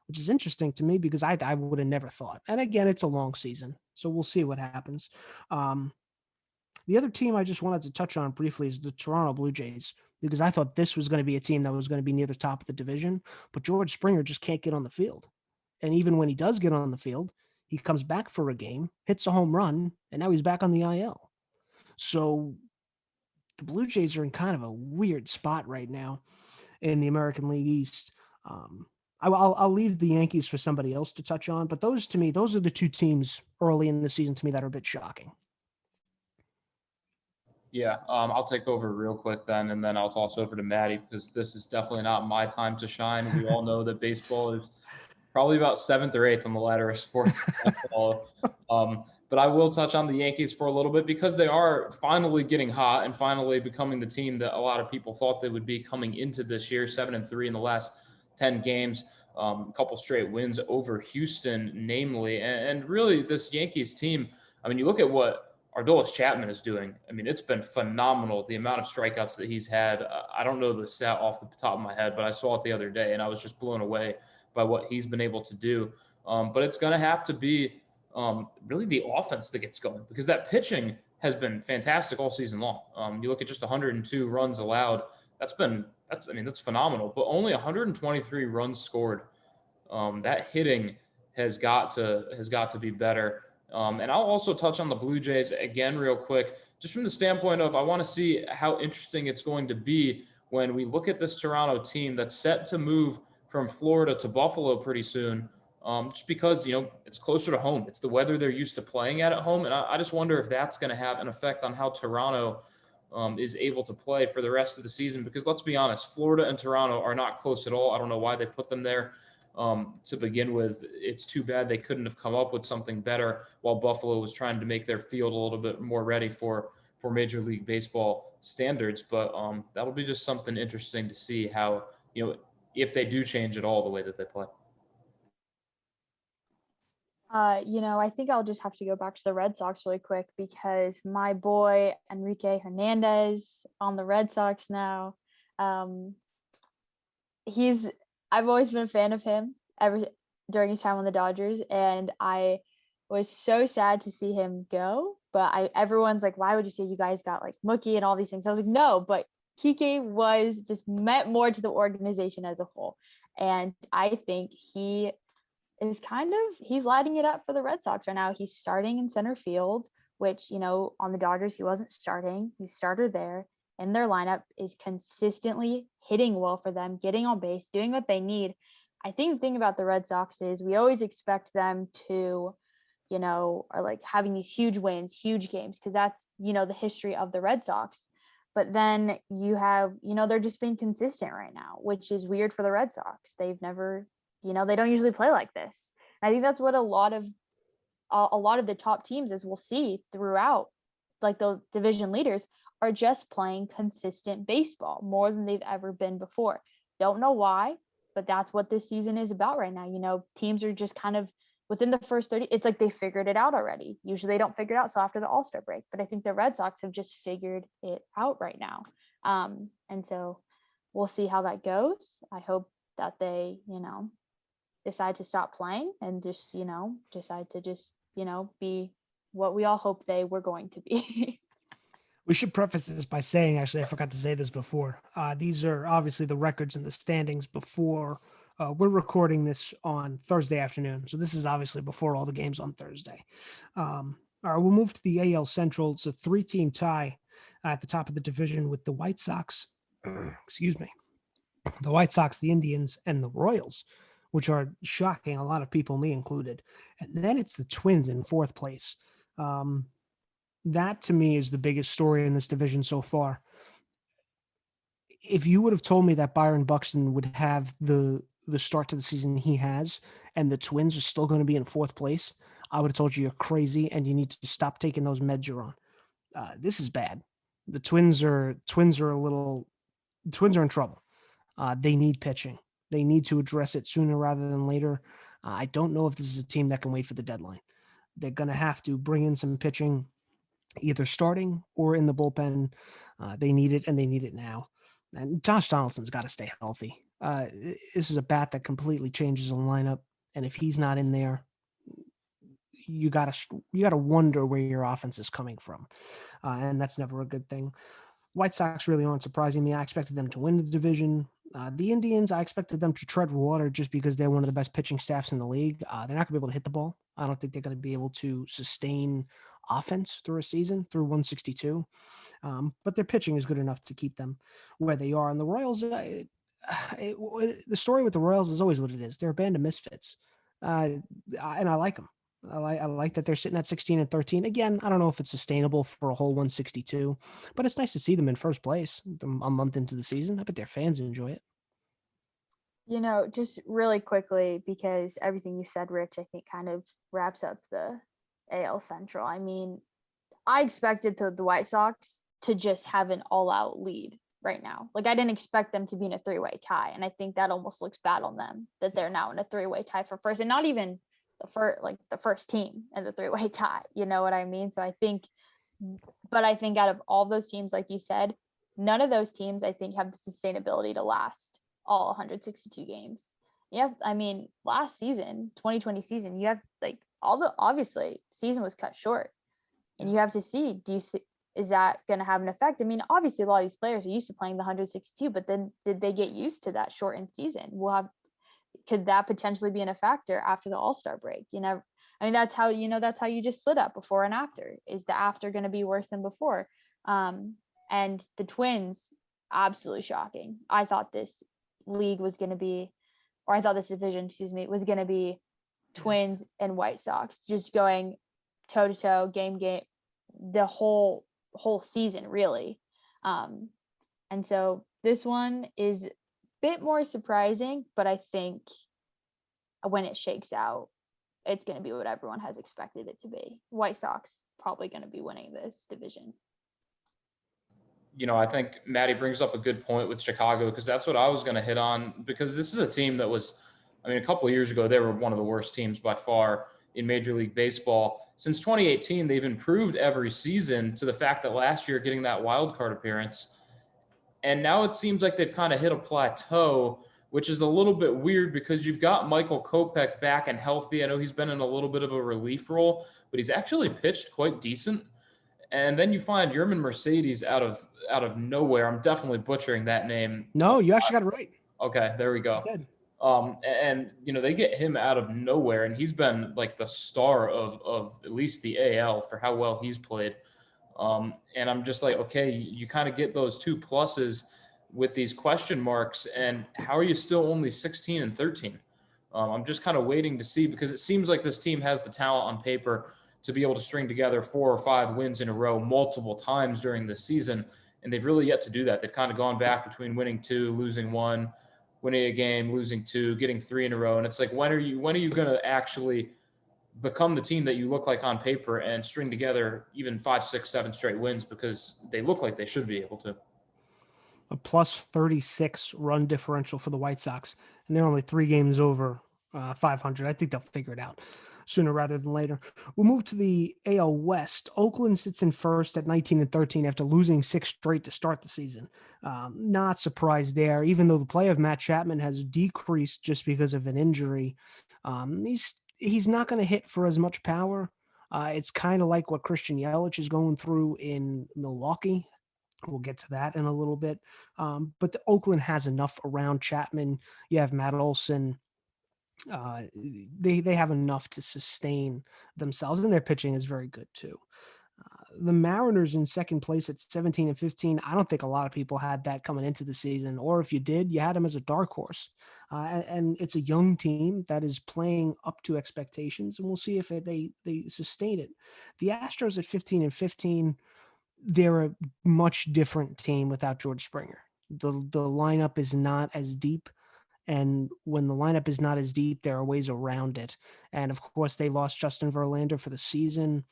S1: which is interesting to me because I would have never thought. And again, it's a long season, so we'll see what happens. The other team I just wanted to touch on briefly is the Toronto Blue Jays, because I thought this was going to be a team that was going to be near the top of the division, but George Springer just can't get on the field. And even when he does get on the field, he comes back for a game, hits a home run, and now he's back on the IL. So the Blue Jays are in kind of a weird spot right now in the American League East. I'll leave the Yankees for somebody else to touch on, but those are the two teams early in the season to me that are a bit shocking.
S3: Yeah, I'll take over real quick then, and then I'll toss over to Maddie because this is definitely not my time to shine. We all know that baseball is probably about 7th or 8th on the ladder of sports. But I will touch on the Yankees for a little bit because they are finally getting hot and finally becoming the team that a lot of people thought they would be coming into this year. 7-3 in the last 10 games, a couple straight wins over Houston, namely, and really this Yankees team. I mean, you look at what Aroldis Chapman is doing. I mean, it's been phenomenal, the amount of strikeouts that he's had. I don't know the stat off the top of my head, but I saw it the other day, and I was just blown away by what he's been able to do. But it's going to have to be really the offense that gets going because that pitching has been fantastic all season long. You look at just 102 runs allowed. That's phenomenal, but only 123 runs scored. That hitting has got to be better. And I'll also touch on the Blue Jays again real quick, just from the standpoint of I want to see how interesting it's going to be when we look at this Toronto team that's set to move from Florida to Buffalo pretty soon, just because, it's closer to home. It's the weather they're used to playing at home. And I just wonder if that's going to have an effect on how Toronto is able to play for the rest of the season. Because let's be honest, Florida and Toronto are not close at all. I don't know why they put them there. To begin with, it's too bad they couldn't have come up with something better while Buffalo was trying to make their field a little bit more ready for Major League Baseball standards. But that'll be just something interesting to see how, if they do change at all the way that they play.
S2: I think I'll just have to go back to the Red Sox really quick because my boy Enrique Hernandez on the Red Sox now. I've always been a fan of him during his time on the Dodgers, and I was so sad to see him go. But everyone's like, why would you say you guys got like Mookie and all these things? I was like, no, but Kike was just meant more to the organization as a whole. And I think he is he's lighting it up for the Red Sox right now. He's starting in center field, which, on the Dodgers, he wasn't starting. He's starter there. And their lineup is consistently hitting well for them, getting on base, doing what they need. I think the thing about the Red Sox is we always expect them to, are like having these huge wins, huge games, because that's, the history of the Red Sox. But then you have, they're just being consistent right now, which is weird for the Red Sox. They've never, they don't usually play like this. And I think that's what a lot of the top teams, as we'll see throughout, like the division leaders, are just playing consistent baseball more than they've ever been before. Don't know why, but that's what this season is about right now. Teams are just kind of within the first 30. It's like they figured it out already. Usually they don't figure it out so after the All-Star break, but I think the Red Sox have just figured it out right now. And so we'll see how that goes. I hope that they, decide to stop playing and just, decide to just, be what we all hope they were going to be.
S1: We should preface this by saying, actually, I forgot to say this before. These are obviously the records and the standings before we're recording this on Thursday afternoon. So this is obviously before all the games on Thursday. All right, we'll move to the AL Central. It's a 3-team tie at the top of the division with the White Sox, the White Sox, the Indians, and the Royals, which are shocking a lot of people, me included. And then it's the Twins in 4th place. That to me is the biggest story in this division so far. If you would have told me that Byron Buxton would have the start to the season he has, and the Twins are still going to be in 4th place, I would have told you you're crazy and you need to stop taking those meds you're on. This is bad. The Twins are in trouble. They need pitching. They need to address it sooner rather than later. I don't know if this is a team that can wait for the deadline. They're going to have to bring in some pitching, either starting or in the bullpen. They need it, and they need it now. And Josh Donaldson's got to stay healthy. This is a bat that completely changes the lineup, and if he's not in there, you gotta wonder where your offense is coming from, and that's never a good thing. White Sox really aren't surprising me. I expected them to win the division. The Indians, I expected them to tread water just because they're one of the best pitching staffs in the league. They're not going to be able to hit the ball. I don't think they're going to be able to sustain offense through a season, through 162. But their pitching is good enough to keep them where they are. And the Royals, the story with the Royals is always what it is. They're a band of misfits, and I like them. I like that they're sitting at 16-13. Again, I don't know if it's sustainable for a whole 162, but it's nice to see them in first place a month into the season. I bet their fans enjoy it.
S2: Just really quickly, because everything you said, Rich, I think kind of wraps up the AL Central. I mean, I expected the White Sox to just have an all-out lead right now. Like, I didn't expect them to be in a three-way tie, and I think that almost looks bad on them that they're now in a three-way tie for first, and not even the first team in the three-way tie. You know what I mean? So I think out of all those teams, like you said, none of those teams I think have the sustainability to last all 162 games. Yeah, I mean, last season, 2020 season, you have obviously season was cut short, and you have to see, is that going to have an effect? I mean, obviously a lot of these players are used to playing the 162, but then did they get used to that shortened season? Could that potentially be a factor after the All-Star break? I mean, that's how you just split up before and after. Is the after going to be worse than before? And the Twins, absolutely shocking. I thought this league was going to be, or I thought this division, was going to be Twins and White Sox just going toe to toe, game, the whole season, really. And so this one is bit more surprising, but I think when it shakes out, it's going to be what everyone has expected it to be. White Sox probably going to be winning this division.
S3: I think Maddie brings up a good point with Chicago, because that's what I was going to hit on, because this is a team that was, a couple of years ago, they were one of the worst teams by far in Major League Baseball. Since 2018, they've improved every season, to the fact that last year getting that wild card appearance. And now it seems like they've kind of hit a plateau, which is a little bit weird, because you've got Michael Kopech back and healthy. I know he's been in a little bit of a relief role, but he's actually pitched quite decent. And then you find Yerman Mercedes out of nowhere. I'm definitely butchering that name.
S1: No, you actually got it right.
S3: Okay, there we go. And they get him out of nowhere, and he's been like the star of at least the AL for how well he's played. And I'm just like, okay, you kind of get those two pluses with these question marks, and how are you still only 16-13? I'm just kind of waiting to see, because it seems like this team has the talent on paper to be able to string together 4 or 5 wins in a row multiple times during the season, and they've really yet to do that. They've kind of gone back between winning 2, losing 1, winning a game, losing 2, getting 3 in a row. And it's like, when are you going to actually become the team that you look like on paper and string together even 5, 6, 7 straight wins, because they look like they should be able to.
S1: A plus 36 run differential for the White Sox, and they're only 3 games over 500. I think they'll figure it out sooner rather than later. We'll move to the AL West. Oakland sits in first at 19-13 after losing 6 straight to start the season. Not surprised there, even though the play of Matt Chapman has decreased just because of an injury. He's not going to hit for as much power. It's kind of like what Christian Yelich is going through in Milwaukee. We'll get to that in a little bit. But the Oakland has enough around Chapman. You have Matt Olson. They have enough to sustain themselves, and their pitching is very good too. The Mariners in second place at 17-15. I don't think a lot of people had that coming into the season, or if you did, you had them as a dark horse. And it's a young team that is playing up to expectations, and we'll see if they sustain it. The Astros at 15-15. They're a much different team without George Springer. The lineup is not as deep. And when the lineup is not as deep, there are ways around it. And of course, they lost Justin Verlander for the season.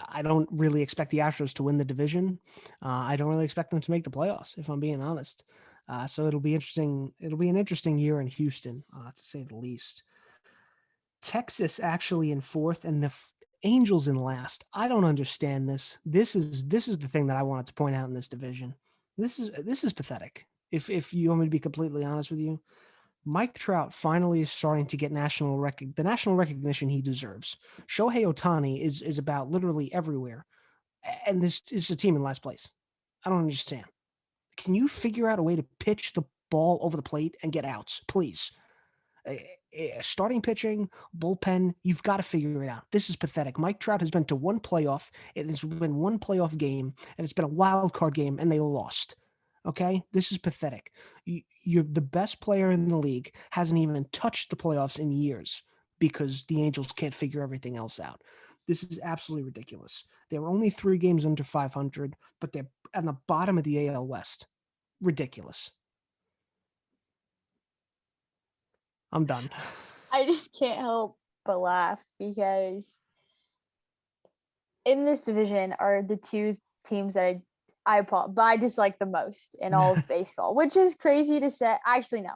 S1: I don't really expect the Astros to win the division. I don't really expect them to make the playoffs, if I'm being honest. So it'll be interesting. It'll be an interesting year in Houston, to say the least. Texas actually in fourth, and the Angels in last. I don't understand this. This is the thing that I wanted to point out in this division. This is pathetic. If you want me to be completely honest with you, Mike Trout finally is starting to get the national recognition he deserves. Shohei Ohtani is about literally everywhere, and this is a team in last place. I don't understand. Can you figure out a way to pitch the ball over the plate and get outs, please? Starting pitching, bullpen, you've got to figure it out. This is pathetic. Mike Trout has been to one playoff. It has been one playoff game, and it's been a wild card game, and they lost. Okay? This is pathetic. You're the best player in the league, hasn't even touched the playoffs in years because the Angels can't figure everything else out. This is absolutely ridiculous. They were only 3 games under 500, but they're at the bottom of the AL West. Ridiculous. I'm done.
S2: I just can't help but laugh because in this division are the 2 teams that I dislike the most in all of baseball, which is crazy to say. Actually, no,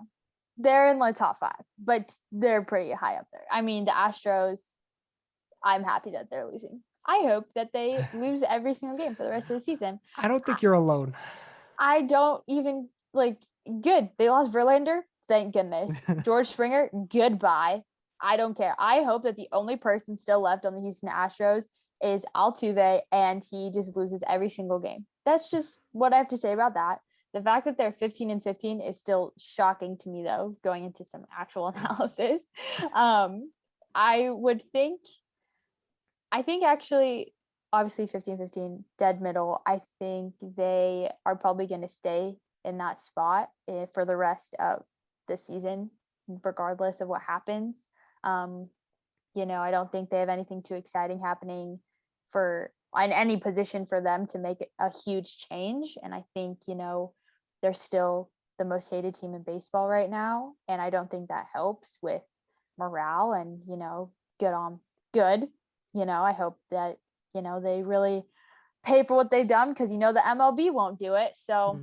S2: they're in the top 5, but they're pretty high up there. I mean, the Astros, I'm happy that they're losing. I hope that they lose every single game for the rest of the season.
S1: I don't think you're alone.
S2: I don't even good. They lost Verlander. Thank goodness. George Springer, goodbye. I don't care. I hope that the only person still left on the Houston Astros is Altuve, and he just loses every single game. That's just what I have to say about that. The fact that they're 15-15 is still shocking to me, though, going into some actual analysis. I think actually, obviously 15-15, dead middle. I think they are probably going to stay in that spot for the rest of the season, regardless of what happens. I don't think they have anything too exciting happening in any position for them to make a huge change. And I think, they're still the most hated team in baseball right now. And I don't think that helps with morale and, good. I hope that, they really pay for what they've done because, the MLB won't do it. So,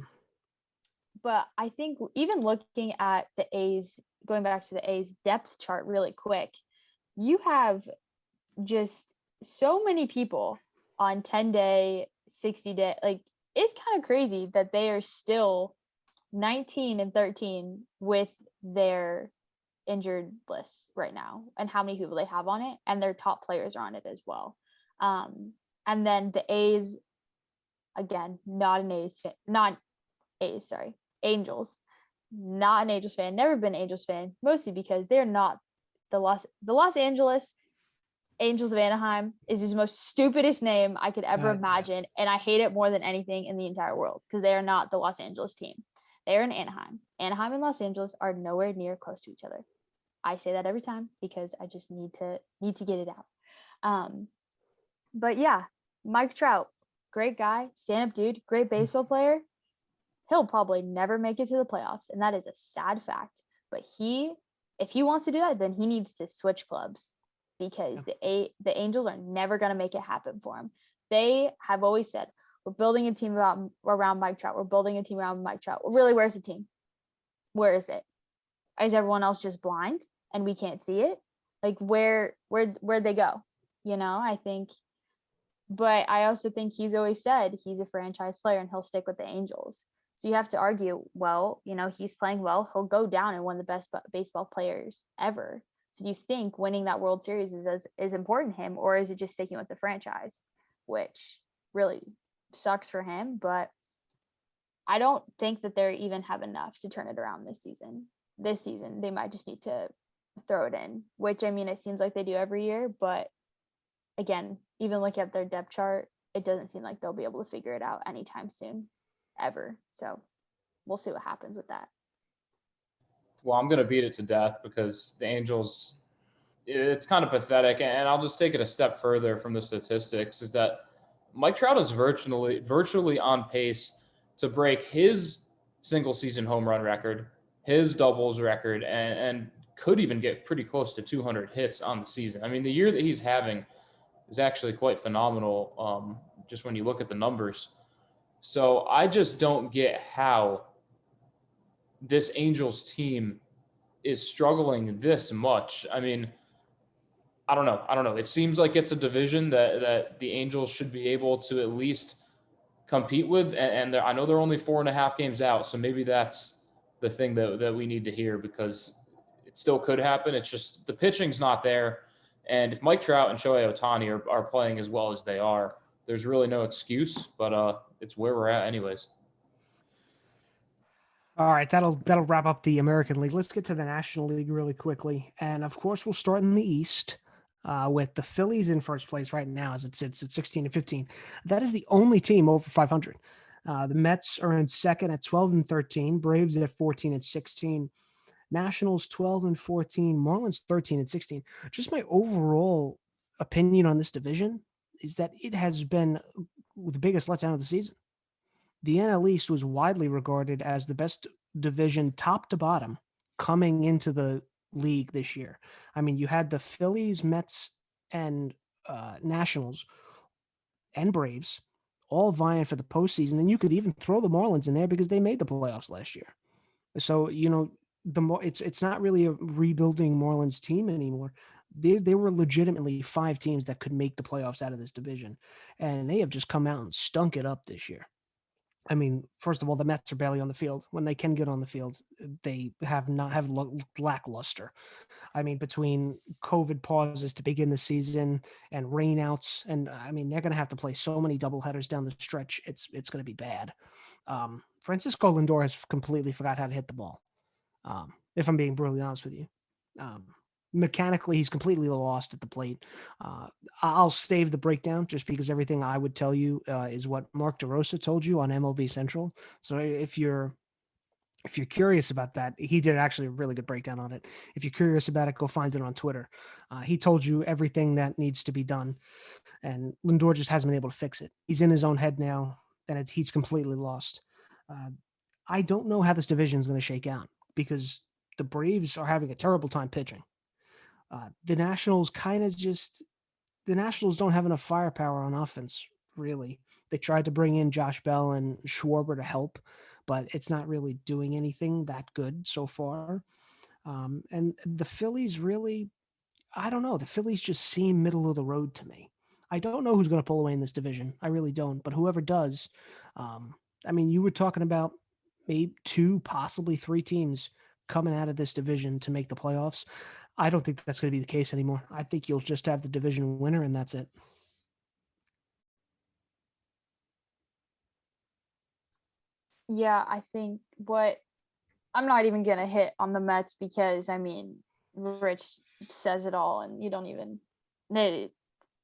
S2: but I think even looking at the A's, going back to the A's depth chart really quick, you have just so many people on 10-day, 60-day. It's kind of crazy that they are still 19-13 with their injured list right now and how many people they have on it, and their top players are on it as well. And then the A's, again, Angels, not an Angels fan, never been an Angels fan, mostly because they're not the Los Angeles Angels of Anaheim is his most stupidest name I could ever imagine. Yes. And I hate it more than anything in the entire world because they are not the Los Angeles team. They are in Anaheim. Anaheim and Los Angeles are nowhere near close to each other. I say that every time because I just need to get it out. But yeah, Mike Trout, great guy, stand-up dude, great baseball player. He'll probably never make it to the playoffs, and that is a sad fact. But if he wants to do that, then he needs to switch clubs because the Angels are never going to make it happen for him. They have always said, we're building a team around Mike Trout. We're building a team around Mike Trout. Well, really, where's the team? Where is it? Is everyone else just blind and we can't see it? Where'd they go? I think. But I also think he's always said he's a franchise player and he'll stick with the Angels. So you have to argue, well, he's playing well. He'll go down and one of the best baseball players ever. So do you think winning that World Series is important to him, or is it just sticking with the franchise, which really sucks for him? But I don't think that they even have enough to turn it around this season. This season, they might just need to throw it in, which, I mean, it seems like they do every year. But again, even looking at their depth chart, it doesn't seem like they'll be able to figure it out anytime soon, ever. So we'll see what happens with that.
S3: Well, I'm going to beat it to death because the Angels, it's kind of pathetic. And I'll just take it a step further from the statistics is that Mike Trout is virtually on pace to break his single season home run record, his doubles record, and could even get pretty close to 200 hits on the season. I mean, the year that he's having is actually quite phenomenal, just when you look at the numbers. So I just don't get how this Angels team is struggling this much. I mean, I don't know. It seems like it's a division that the Angels should be able to at least compete with. And I know they're only 4.5 games out, so maybe that's the thing that we need to hear, because it still could happen. It's just the pitching's not there. And if Mike Trout and Shohei Ohtani are playing as well as they are, there's really no excuse, but it's where we're at anyways.
S1: All right, that'll wrap up the American League. Let's get to the National League really quickly. And of course, we'll start in the East with the Phillies in first place right now as it sits at 16-15. That is the only team over 500. The Mets are in second at 12-13, Braves at 14-16, Nationals 12-14, Marlins 13-16. Just my overall opinion on this division is that it has been the biggest letdown of the season. The NL East was widely regarded as the best division top to bottom coming into the league this year. I mean, you had the Phillies, Mets, and Nationals and Braves all vying for the postseason, and you could even throw the Marlins in there because they made the playoffs last year. So it's not really a rebuilding Marlins team anymore. There were legitimately 5 teams that could make the playoffs out of this division, and they have just come out and stunk it up this year. I mean, first of all, the Mets are barely on the field. When they can get on the field, they have lackluster. I mean, between COVID pauses to begin the season and rainouts, and I mean, they're going to have to play so many doubleheaders down the stretch. It's going to be bad. Francisco Lindor has completely forgot how to hit the ball. If I'm being brutally honest with you, mechanically, he's completely lost at the plate. I'll save the breakdown just because everything I would tell you is what Mark DeRosa told you on MLB Central. So if you're curious about that, he did actually a really good breakdown on it. If you're curious about it, go find it on Twitter. He told you everything that needs to be done, and Lindor just hasn't been able to fix it. He's in his own head now, and he's completely lost. I don't know how this division is going to shake out because the Braves are having a terrible time pitching. The Nationals don't have enough firepower on offense, really. They tried to bring in Josh Bell and Schwarber to help, but it's not really doing anything that good so far. And the Phillies really, I don't know. The Phillies just seem middle of the road to me. I don't know who's going to pull away in this division. I really don't. But whoever does, I mean, you were talking about maybe 2, possibly 3 teams coming out of this division to make the playoffs. I don't think that's going to be the case anymore. I think you'll just have the division winner, and that's it.
S2: Yeah, I think I'm not even going to hit on the Mets because, I mean, Rich says it all, and you don't even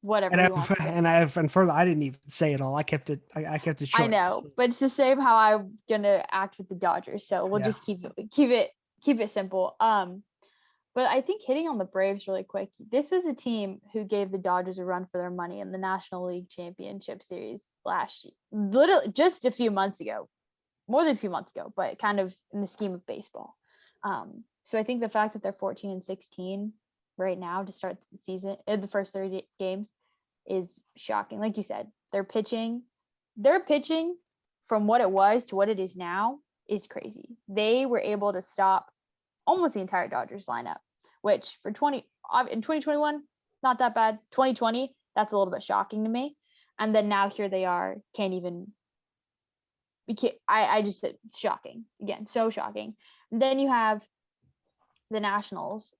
S2: whatever
S1: And
S2: he wants to say.
S1: and further, I didn't even say it all. I kept it short.
S2: I know, but it's the same how I'm gonna act with the Dodgers. So we'll just keep it simple. But I think hitting on the Braves really quick. This was a team who gave the Dodgers a run for their money in the National League Championship Series last year, literally just a few months ago, more than a few months ago, but kind of in the scheme of baseball. So I think the fact that they're 14-16 right now to start the season, the first 30 games, is shocking. Like you said, their pitching from what it was to what it is now is crazy. They were able to stop almost the entire Dodgers lineup, which in 2021, not that bad. 2020, that's a little bit shocking to me. And then now here they are, I just said shocking again, so shocking. And then you have the Nationals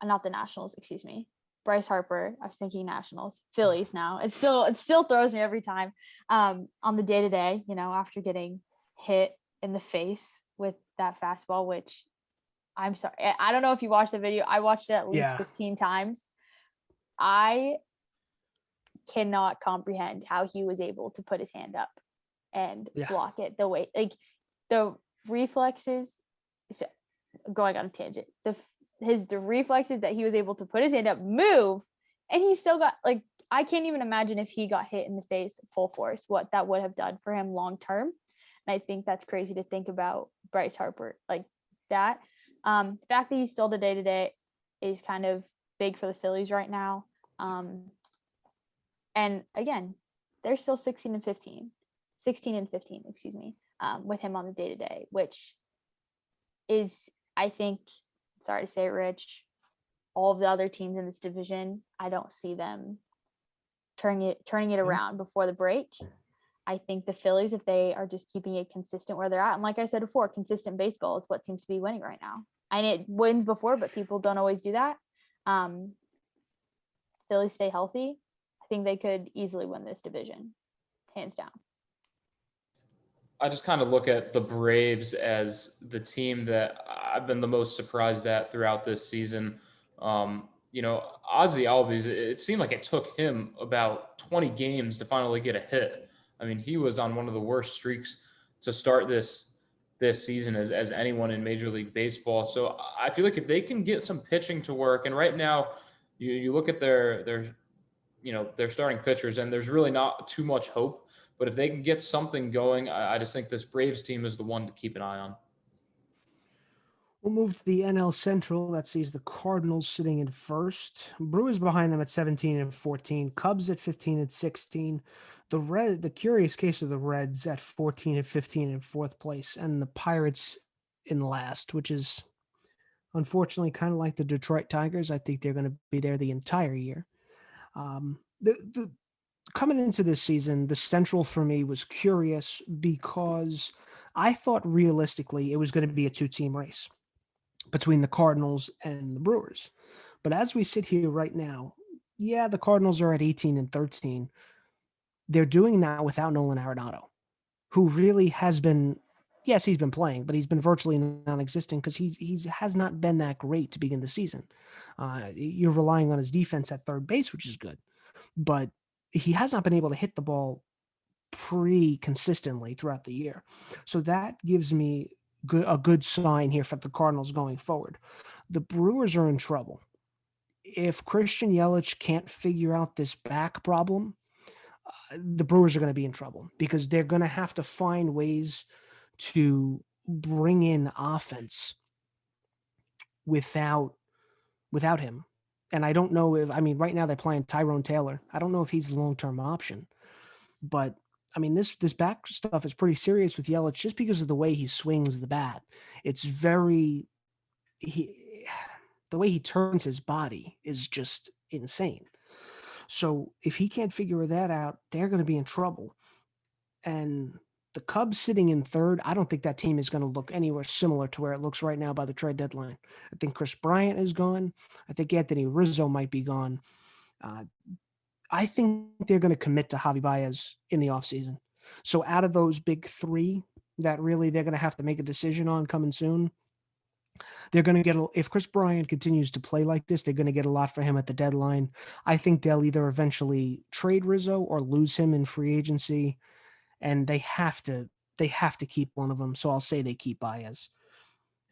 S2: not the Nationals, excuse me, Bryce Harper. I was thinking Nationals, Phillies now. It still throws me every time on the day-to-day, after getting hit in the face with that fastball, which I'm sorry. I don't know if you watched the video. I watched it at least 15 times. I cannot comprehend how he was able to put his hand up and block it the way, like the reflexes. So, going on a tangent, the reflexes that he was able to put his hand up, move, and he still got, like, I can't even imagine if he got hit in the face full force, what that would have done for him long term. And I think that's crazy to think about Bryce Harper like that. The fact that he's still the day-to-day is kind of big for the Phillies right now. And again, they're still 16-15, excuse me, with him on the day-to-day, which is, I think, sorry to say it, Rich, all of the other teams in this division, I don't see them turning it around before the break. I think the Phillies, if they are just keeping it consistent where they're at, and like I said before, consistent baseball is what seems to be winning right now. And it wins before, but people don't always do that. Phillies stay healthy. I think they could easily win this division, hands down.
S3: I just kind of look at the Braves as the team that I've been the most surprised at throughout this season. Ozzy Albies, it seemed like it took him about 20 games to finally get a hit. I mean, he was on one of the worst streaks to start this season as anyone in Major League Baseball. So I feel like if they can get some pitching to work, and right now you look at their starting pitchers, and there's really not too much hope. But if they can get something going, I just think this Braves team is the one to keep an eye on.
S1: We'll move to the NL Central. That sees the Cardinals sitting in first. Brewers behind them at 17 and 14. Cubs at 15 and 16. The curious case of the Reds at 14 and 15 in fourth place. And the Pirates in last, which is unfortunately kind of like the Detroit Tigers. I think they're going to be there the entire year. Coming into this season, the Central for me was curious because I thought realistically it was going to be a two-team race between the Cardinals and the Brewers. But as we sit here right now, yeah, the Cardinals are at 18 and 13. They're doing that without Nolan Arenado, who really has been, yes, he's been playing, but he's been virtually non-existent because he has not been that great to begin the season. You're relying on his defense at third base, which is good, but he has not been able to hit the ball pretty consistently throughout the year. So that gives me a good sign here for the Cardinals going forward. The Brewers are in trouble. If Christian Yelich can't figure out this back problem, the Brewers are going to be in trouble because they're going to have to find ways to bring in offense without him. And I don't know right now they're playing Tyrone Taylor. I don't know if he's a long-term option, but I mean, this back stuff is pretty serious with Yelich just because of the way he swings the bat. It's the way he turns his body is just insane. So if he can't figure that out, they're going to be in trouble. And the Cubs sitting in third, I don't think that team is going to look anywhere similar to where it looks right now by the trade deadline. I think Chris Bryant is gone. I think Anthony Rizzo might be gone. I think they're going to commit to Javi Baez in the offseason. So out of those big three that really they're going to have to make a decision on coming soon, they're going to get, if Chris Bryant continues to play like this, they're going to get a lot for him at the deadline. I think they'll either eventually trade Rizzo or lose him in free agency, and they have to keep one of them. So I'll say they keep Baez.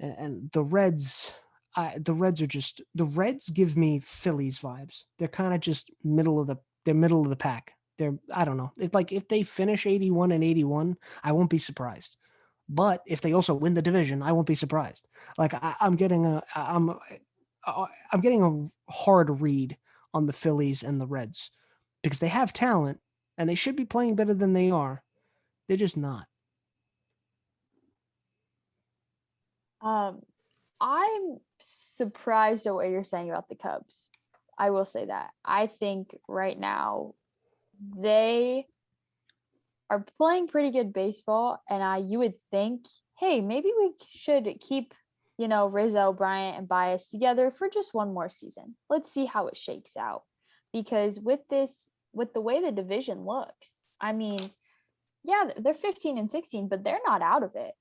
S1: And the Reds give me Phillies vibes. They're kind of just middle of the pack. I don't know. It's like if they finish 81 and 81, I won't be surprised. But if they also win the division, I won't be surprised. Like I'm getting a hard read on the Phillies and the Reds because they have talent and they should be playing better than they are. They're just not.
S2: I'm surprised at what you're saying about the Cubs. I will say that. I think right now they are playing pretty good baseball, and you would think, hey, maybe we should keep, Rizzo, Bryant, and Baez together for just one more season. Let's see how it shakes out. Because with the way the division looks, I mean, yeah, they're 15 and 16, but they're not out of it.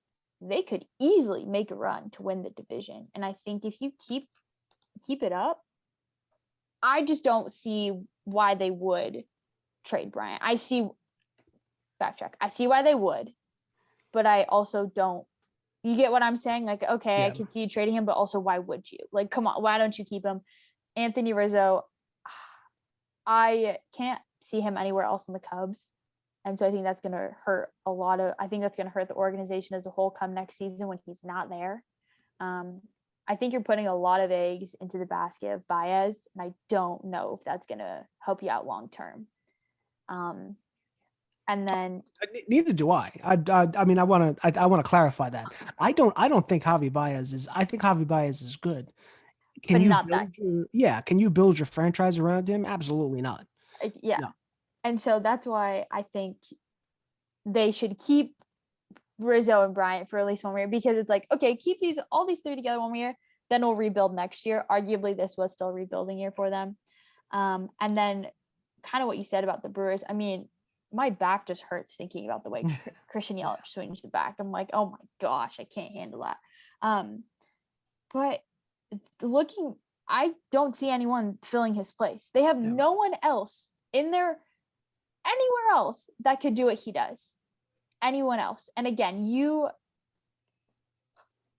S2: They could easily make a run to win the division. And I think if you keep it up, I just don't see why they would trade Bryant. I see why they would, but I also don't. You get what I'm saying? Like, okay, yeah. I can see you trading him, but also why would you? Like, come on, why don't you keep him? Anthony Rizzo, I can't see him anywhere else in the Cubs. And so I think that's going to hurt I think that's going to hurt the organization as a whole come next season when he's not there. I think you're putting a lot of eggs into the basket of Baez, and I don't know if that's going to help you out long term. And then
S1: neither do I. I mean, I want to clarify that. I don't think Javi Baez is. I think Javi Baez is good. Can you build your franchise around him? Absolutely not.
S2: Yeah. No. And so that's why I think they should keep Rizzo and Bryant for at least 1 year, because it's like, okay, keep all these three together 1 year, then we'll rebuild next year. Arguably, this was still a rebuilding year for them. And then kind of what you said about the Brewers. I mean, my back just hurts thinking about the way Christian Yelich swings the bat. I'm like, oh my gosh, I can't handle that. But I don't see anyone filling his place. They have no one else anywhere else that could do what he does. Anyone else. And again,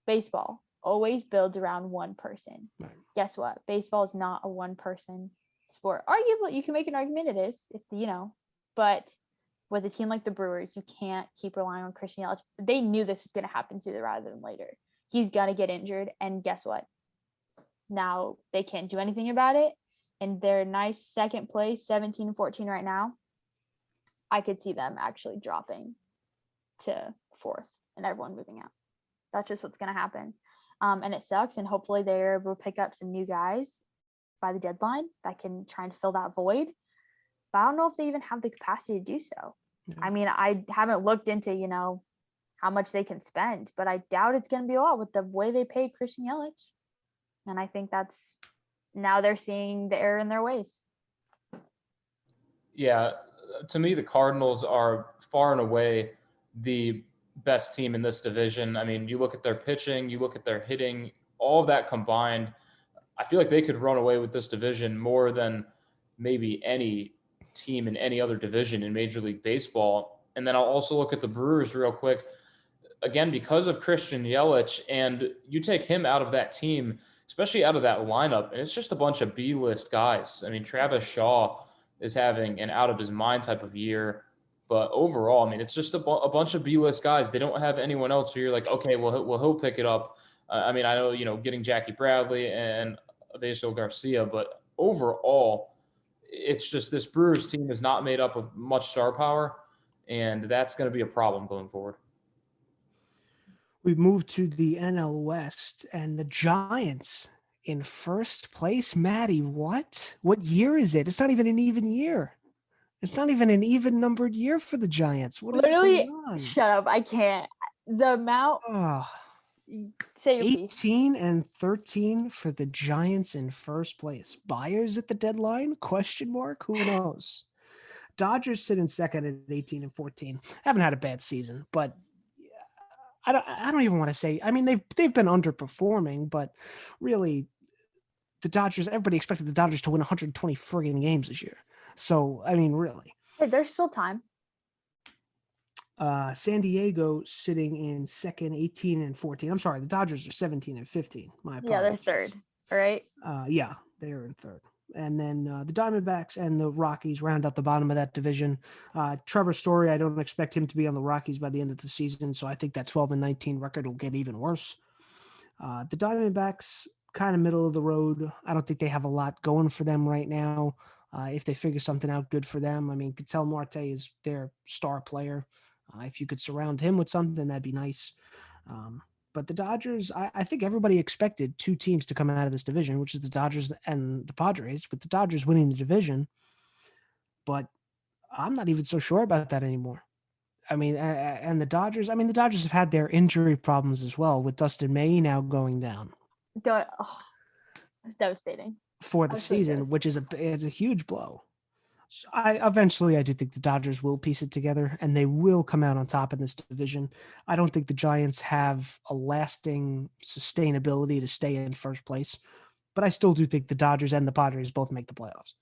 S2: baseball always builds around one person. Right. Guess what? Baseball is not a one person sport. Arguably, you can make an argument it is, but with a team like the Brewers, you can't keep relying on Christian Yelich. They knew this was going to happen sooner rather than later. He's going to get injured, and guess what? Now they can't do anything about it, and they're nice second place, 17-14 right now. I could see them actually dropping to fourth and everyone moving out. That's just what's going to happen. And it sucks, and hopefully they're able to pick up some new guys by the deadline that can try and fill that void. But I don't know if they even have the capacity to do so. Yeah. I mean, I haven't looked into, how much they can spend, but I doubt it's going to be a lot with the way they paid Christian Yelich. And I think now they're seeing the error in their ways.
S3: Yeah, to me, the Cardinals are far and away the best team in this division. I mean, you look at their pitching, you look at their hitting, all of that combined, I feel like they could run away with this division more than maybe any team in any other division in Major League Baseball. And then I'll also look at the Brewers real quick. Again, because of Christian Yelich, and you take him out of that team, especially out of that lineup, and it's just a bunch of B-list guys. I mean, Travis Shaw is having an out-of-his-mind type of year. But overall, I mean, it's just a bunch of B-list guys. They don't have anyone else who you're like, okay, well he'll pick it up. I mean, I know, getting Jackie Bradley and Avisail Garcia, but overall, it's just this Brewers team is not made up of much star power, and that's going to be a problem going forward.
S1: We moved to the NL West, and the Giants in first place. Maddie, what year is it? It's not even an even year. It's not even an even numbered year for the Giants. What
S2: literally,
S1: is going on?
S2: Shut up. I can't. The amount. Say your
S1: 18
S2: piece.
S1: and 13 for the Giants in first place. Buyers at the deadline? Question mark? Who knows? Dodgers sit in second at 18 and 14. Haven't had a bad season, but I don't even want to say. I mean, they've been underperforming, but really, the Dodgers. Everybody expected the Dodgers to win 120 friggin' games this year. So I mean, really,
S2: there's still time.
S1: San Diego sitting in second, 18 and 14. I'm sorry, the Dodgers are 17 and 15. My apologies.
S2: Yeah, they're third. All right.
S1: Yeah, they are in third. And then the Diamondbacks and the Rockies round out the bottom of that division. Trevor Story, I don't expect him to be on the Rockies by the end of the season, so I think that 12 and 19 record will get even worse. The Diamondbacks, kind of middle of the road. I don't think they have a lot going for them right now. If they figure something out good for them, I mean, Ketel Marte is their star player. If you could surround him with something, that'd be nice. But the Dodgers, I think everybody expected two teams to come out of this division, which is the Dodgers and the Padres, with the Dodgers winning the division. But I'm not even so sure about that anymore. I mean, and the Dodgers have had their injury problems as well, with Dustin May now going down.
S2: It's devastating.
S1: For the season, which is a huge blow. So I do think the Dodgers will piece it together and they will come out on top in this division. I don't think the Giants have a lasting sustainability to stay in first place, but I still do think the Dodgers and the Padres both make the playoffs.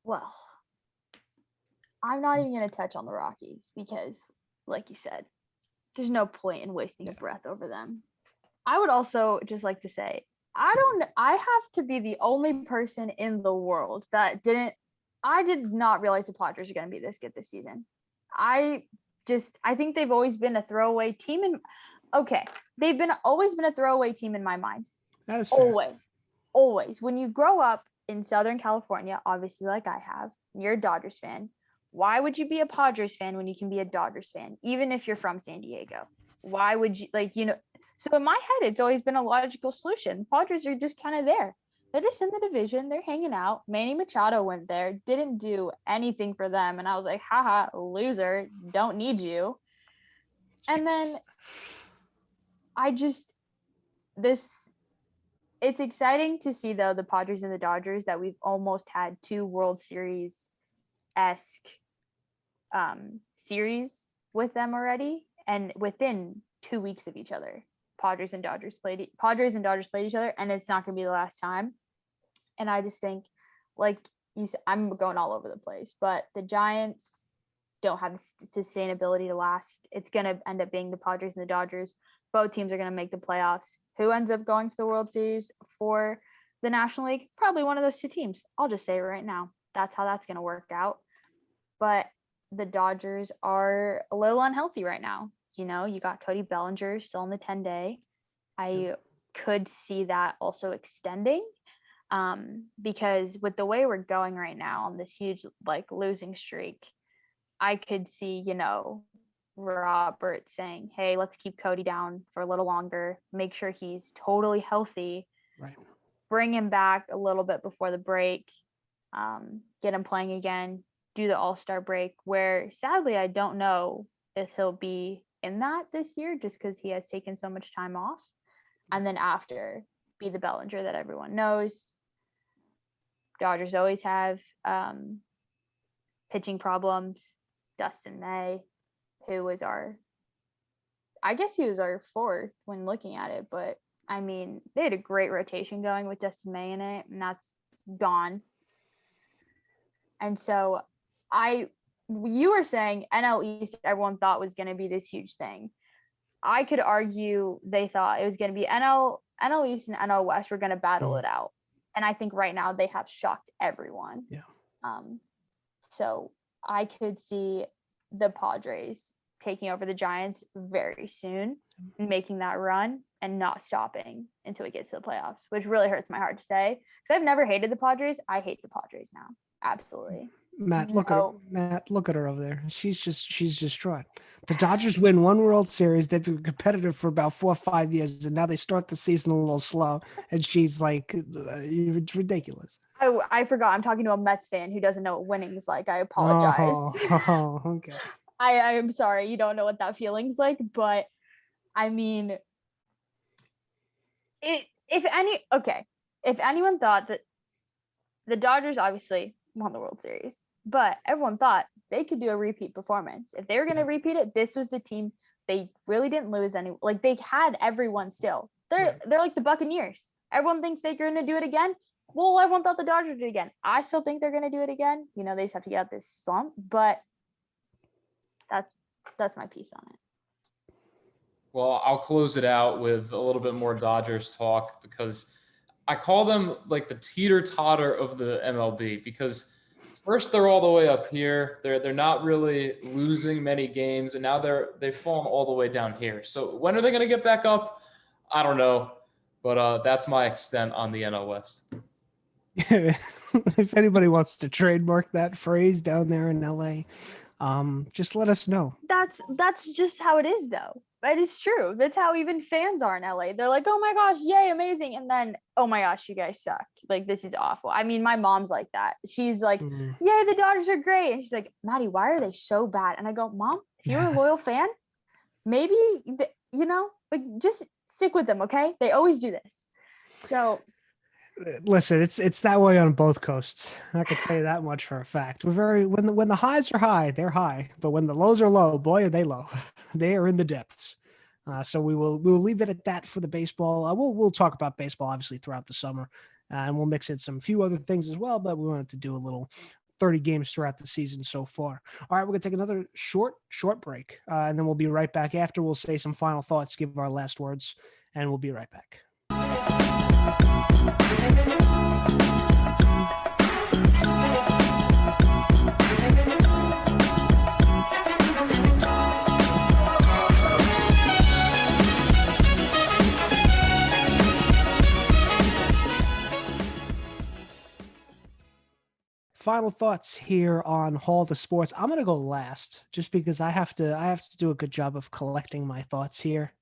S2: Well, I'm not even going to touch on the Rockies because, like you said, there's no point in wasting a breath over them. I would also just like to say, I have to be the only person in the world that I did not realize the Padres are going to be this good this season. I think they've always been a throwaway team. They've always been a throwaway team in my mind.
S1: That is fair.
S2: Always. When you grow up in Southern California, obviously like I have, you're a Dodgers fan. Why would you be a Padres fan when you can be a Dodgers fan, even if you're from San Diego? Why would you, So in my head, it's always been a logical solution. Padres are just kind of there. They're just in the division. They're hanging out. Manny Machado went there, didn't do anything for them. And I was like, haha, loser. Don't need you. And then it's exciting to see, though, the Padres and the Dodgers, that we've almost had 2 World Series-esque series with them already, and within 2 weeks of each other. Padres and Dodgers played each other, and it's not going to be the last time. And I just think, like you said, I'm going all over the place, but the Giants don't have the sustainability to last. It's going to end up being the Padres and the Dodgers. Both teams are going to make the playoffs. Who ends up going to the World Series for the National League? Probably one of those 2 teams. I'll just say it right now. That's how that's going to work out. But the Dodgers are a little unhealthy right now. You got Cody Bellinger still on the 10-day. I could see that also extending, because with the way we're going right now on this huge losing streak, I could see, Robert saying, hey, let's keep Cody down for a little longer, make sure he's totally healthy,
S1: right?
S2: Bring him back a little bit before the break, get him playing again, do the All-Star break, where sadly I don't know if he'll be in that this year just because he has taken so much time off. And then after, be the Bellinger that everyone knows. Dodgers always have pitching problems. Dustin May, who was I guess he was our 4th when looking at it, but I mean, they had a great rotation going with Dustin May in it, and that's gone. And so you were saying NL East, everyone thought was going to be this huge thing. I could argue they thought it was going to be NL East and NL West were going to battle it out. And I think right now they have shocked everyone.
S1: Yeah.
S2: So I could see the Padres taking over the Giants very soon, making that run and not stopping until we get to the playoffs, which really hurts my heart to say, because I've never hated the Padres. I hate the Padres now. Absolutely.
S1: Matt, look at her over there. She's distraught. The Dodgers win 1 World Series. They've been competitive for about 4 or 5 years, and now they start the season a little slow. And she's like, it's ridiculous.
S2: I forgot. I'm talking to a Mets fan who doesn't know what winning is like. I apologize.
S1: Oh, okay.
S2: I am sorry. You don't know what that feeling's like, but I mean, if anyone thought that the Dodgers obviously won the World Series, but everyone thought they could do a repeat performance. If they were going to repeat it, this was the team. They really didn't lose any. They had everyone still. They're like the Buccaneers. Everyone thinks they're going to do it again. Well, everyone thought the Dodgers would do it again. I still think they're going to do it again. They just have to get out this slump, but that's my piece on it.
S3: Well, I'll close it out with a little bit more Dodgers talk, because I call them like the teeter-totter of the MLB, because first they're all the way up here. They're not really losing many games, and now they've fallen all the way down here. So when are they going to get back up? I don't know, but that's my extent on the NL West.
S1: If anybody wants to trademark that phrase down there in LA, just let us know.
S2: That's just how it is, though. It is true. That's how even fans are in LA. They're like, oh my gosh, yay, amazing. And then, oh my gosh, you guys suck. This is awful. I mean, my mom's like that. She's like, yay, the Dodgers are great. And she's like, Maddie, why are they so bad? And I go, Mom, if you're a loyal fan, maybe, just stick with them, okay? They always do this. So
S1: listen, it's that way on both coasts. I can tell you that much for a fact. When the highs are high, they're high, but when the lows are low, boy, are they low. They are in the depths. So we'll leave it at that for the baseball. We'll talk about baseball obviously throughout the summer, and we'll mix in some few other things as well. But we wanted to do a little 30 games throughout the season so far. All right, we're gonna take another short break, and then we'll be right back after. We'll say some final thoughts, give our last words, and we'll be right back. Final thoughts here on Hall of the Sports. I'm going to go last just because I have to do a good job of collecting my thoughts here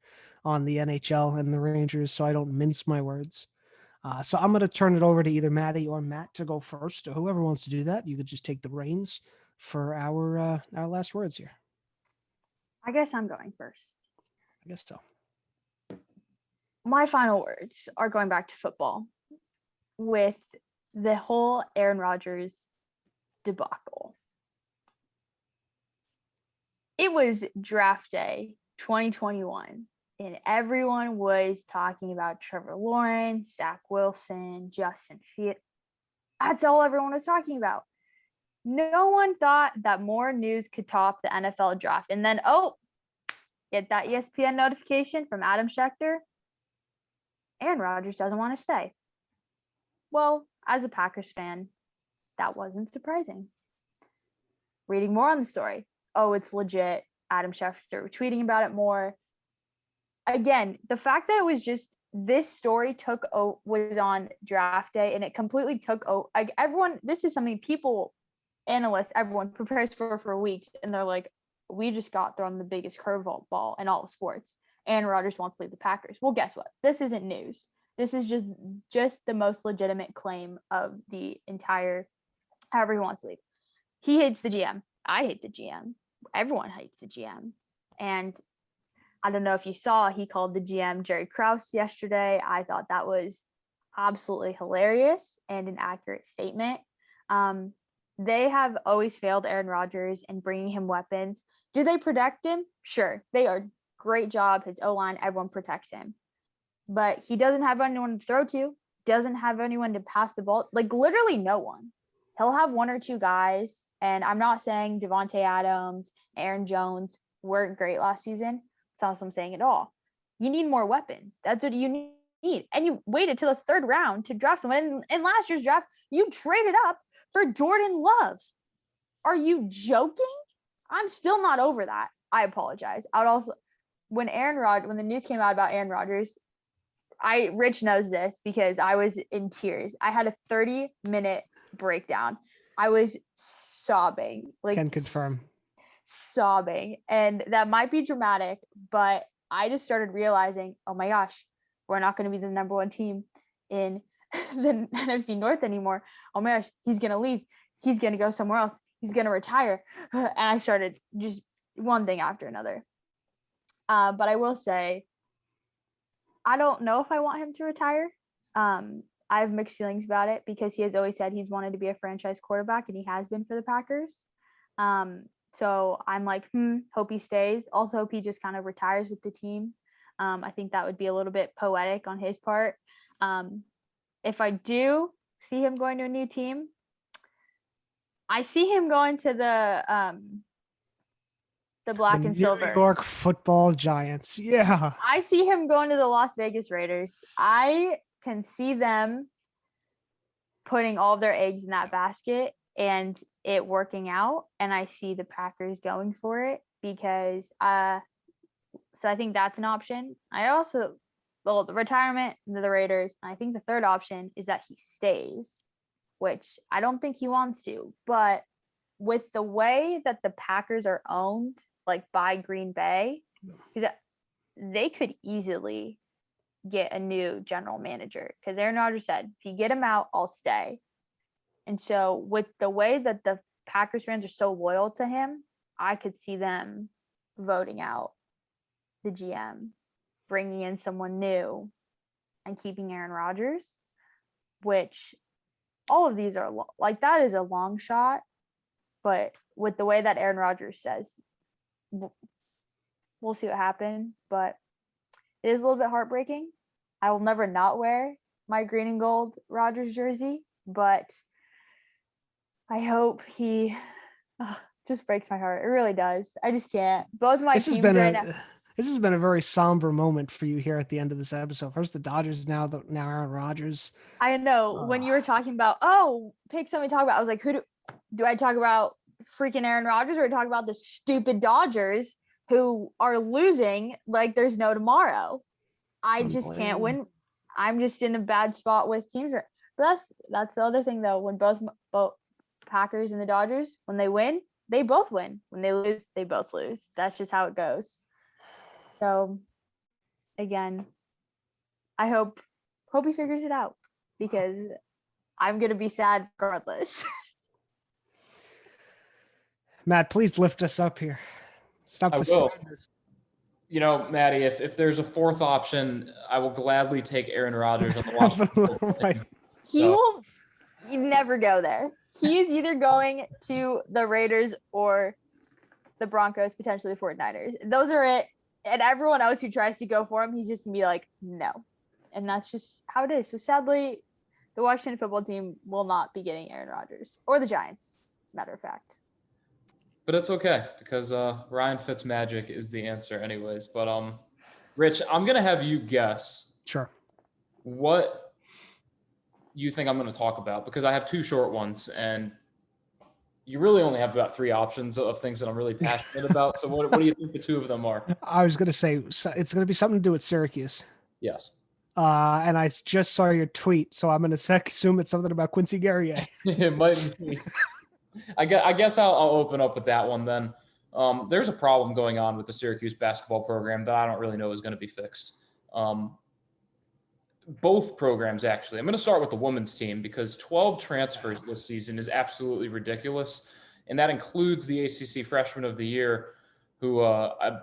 S1: on the NHL and the Rangers so I don't mince my words. So I'm going to turn it over to either Maddie or Matt to go first, or whoever wants to do that. You could just take the reins for our last words here.
S2: I guess I'm going first.
S1: I guess so.
S2: My final words are going back to football with the whole Aaron Rodgers debacle. It was draft day 2021, and everyone was talking about Trevor Lawrence, Zach Wilson, Justin Fields. That's all everyone was talking about. No one thought that more news could top the NFL draft. And then, get that ESPN notification from Adam Schefter. Aaron Rodgers doesn't want to stay. Well, as a Packers fan, that wasn't surprising. Reading more on the story. It's legit. Adam Schefter tweeting about it more. Again, the fact that it was just this story was on draft day and it completely took like everyone. This is something people, analysts, everyone prepares for weeks, and they're like, we just got thrown the biggest curveball in all of sports. Aaron Rodgers wants to leave the Packers. Well, guess what? This isn't news. This is just the most legitimate claim of the entire, however he wants to leave. He hates the GM. I hate the GM. Everyone hates the GM. And I don't know if you saw, he called the GM Jerry Krause yesterday. I thought that was absolutely hilarious and an accurate statement. They have always failed Aaron Rodgers in bringing him weapons. Do they protect him? Sure. They are great job. His O-line, everyone protects him. But he doesn't have anyone to throw to, doesn't have anyone to pass the ball. Like literally no one. He'll have one or two guys. And I'm not saying Devontae Adams, Aaron Jones weren't great last season. That's not what I'm saying at all. You need more weapons. That's what you need. And you waited till the third round to draft someone. In last year's draft, you traded up for Jordan Love. Are you joking? I'm still not over that. I apologize. I would also, when the news came out about Aaron Rodgers, Rich knows this because I was in tears. I had a 30-minute breakdown. I was sobbing.
S1: Can confirm.
S2: Sobbing. And that might be dramatic, but I just started realizing, oh my gosh, we're not going to be the number one team in the NFC North anymore. Oh my gosh, he's going to leave. He's going to go somewhere else. He's going to retire. And I started just one thing after another. But I will say, I don't know if I want him to retire. I have mixed feelings about it because he has always said he's wanted to be a franchise quarterback, and he has been for the Packers. So I'm like, hope he stays. Also hope he just kind of retires with the team. I think that would be a little bit poetic on his part. If I do see him going to a new team, I see him going to the black and silver.
S1: New York Football Giants. Yeah.
S2: I see him going to the Las Vegas Raiders. I can see them putting all of their eggs in that basket and it working out. And I see the Packers going for it because so I think that's an option. The retirement, the Raiders. And I think the third option is that he stays, which I don't think he wants to. But with the way that the Packers are owned, like by Green Bay, because they could easily get a new general manager. Because Aaron Rodgers said, if you get him out, I'll stay. And so with the way that the Packers fans are so loyal to him, I could see them voting out the GM, bringing in someone new, and keeping Aaron Rodgers, which all of these are like, that is a long shot. But with the way that Aaron Rodgers says, we'll see what happens. But it is a little bit heartbreaking. I will never not wear my green and gold Rodgers jersey, but I hope he just breaks my heart. It really does. I just can't. Both my teams right now.
S1: This has been a very somber moment for you here at the end of this episode. First the Dodgers, now Aaron Rodgers.
S2: I know. When you were talking about, pick something to talk about, I was like, who do I talk about? Freaking Aaron Rodgers, or talk about the stupid Dodgers who are losing like there's no tomorrow? I just can't win. I'm just in a bad spot with teams. But that's the other thing though. When both Packers and the Dodgers, when they win, they both win. When they lose, they both lose. That's just how it goes. So again, I hope he figures it out. because I'm going to be sad regardless.
S1: Matt, please lift us up here. Stop
S3: I
S1: the
S3: will.
S1: sadness.
S3: You know, Maddie, if there's a fourth option, I will gladly take Aaron Rodgers on the Washington
S1: Right.
S3: team.
S2: He will never go there. He is either going to the Raiders or the Broncos, potentially the 49ers. Those are it. And everyone else who tries to go for him, he's just going to be like, no. And that's just how it is. So sadly, the Washington football team will not be getting Aaron Rodgers, or the Giants, as a matter of fact.
S3: But it's okay, because Ryan Fitzmagic is the answer anyways. But Rich, I'm going to have you guess
S1: Sure.
S3: what you think I'm going to talk about, because I have two short ones, and you really only have about three options of things that I'm really passionate about. So what do you think the two of them are?
S1: I was going to say it's going to be something to do with Syracuse.
S3: Yes.
S1: And I just saw your tweet, so I'm going to assume it's something about Quincy Guerrier.
S3: It might be. I guess I'll open up with that one then. There's a problem going on with the Syracuse basketball program that I don't really know is going to be fixed. Both programs, actually. I'm going to start with the women's team, because 12 transfers this season is absolutely ridiculous. And that includes the ACC Freshman of the Year, who I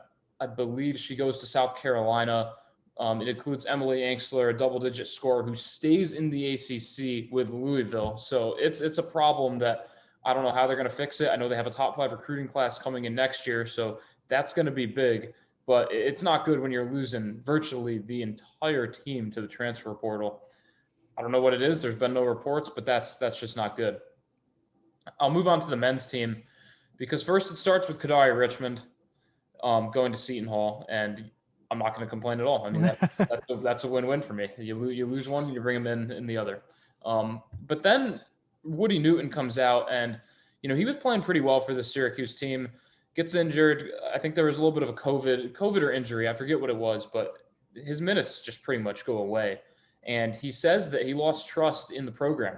S3: believe she goes to South Carolina. It includes Emily Angsler, a double-digit scorer who stays in the ACC with Louisville. So it's a problem that I don't know how they're going to fix it. I know they have a top 5 recruiting class coming in next year, so that's going to be big. But it's not good when you're losing virtually the entire team to the transfer portal. I don't know what it is. There's been no reports, but that's just not good. I'll move on to the men's team, because first it starts with Kadari Richmond going to Seton Hall, and I'm not going to complain at all. I mean, that's a win-win for me. You lose one, you bring him in the other. But then Woody Newton comes out, and he was playing pretty well for the Syracuse team. Gets injured. I think there was a little bit of a COVID or injury. I forget what it was, but his minutes just pretty much go away. And he says that he lost trust in the program.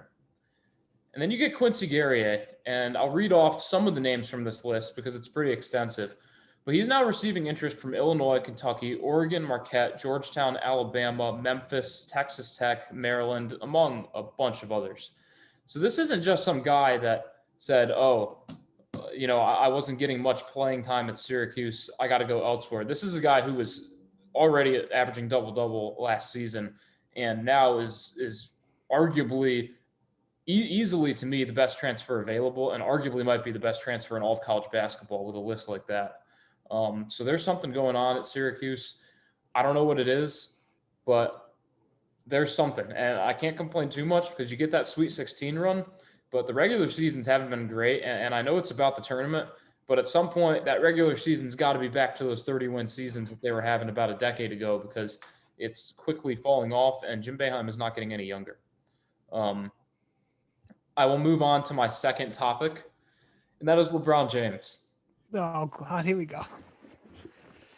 S3: And then you get Quincy Guerrier, and I'll read off some of the names from this list because it's pretty extensive. But he's now receiving interest from Illinois, Kentucky, Oregon, Marquette, Georgetown, Alabama, Memphis, Texas Tech, Maryland, among a bunch of others. So this isn't just some guy that said, I wasn't getting much playing time at Syracuse, I got to go elsewhere. This is a guy who was already averaging double-double last season, and now is arguably easily, to me, the best transfer available, and arguably might be the best transfer in all of college basketball with a list like that. So there's something going on at Syracuse. I don't know what it is, but there's something. And I can't complain too much because you get that Sweet 16 run, but the regular seasons haven't been great. And I know it's about the tournament, but at some point that regular season's got to be back to those 30-win seasons that they were having about a decade ago, because it's quickly falling off and Jim Boeheim is not getting any younger. I will move on to my second topic, and that is LeBron James.
S1: Oh, God, here we go.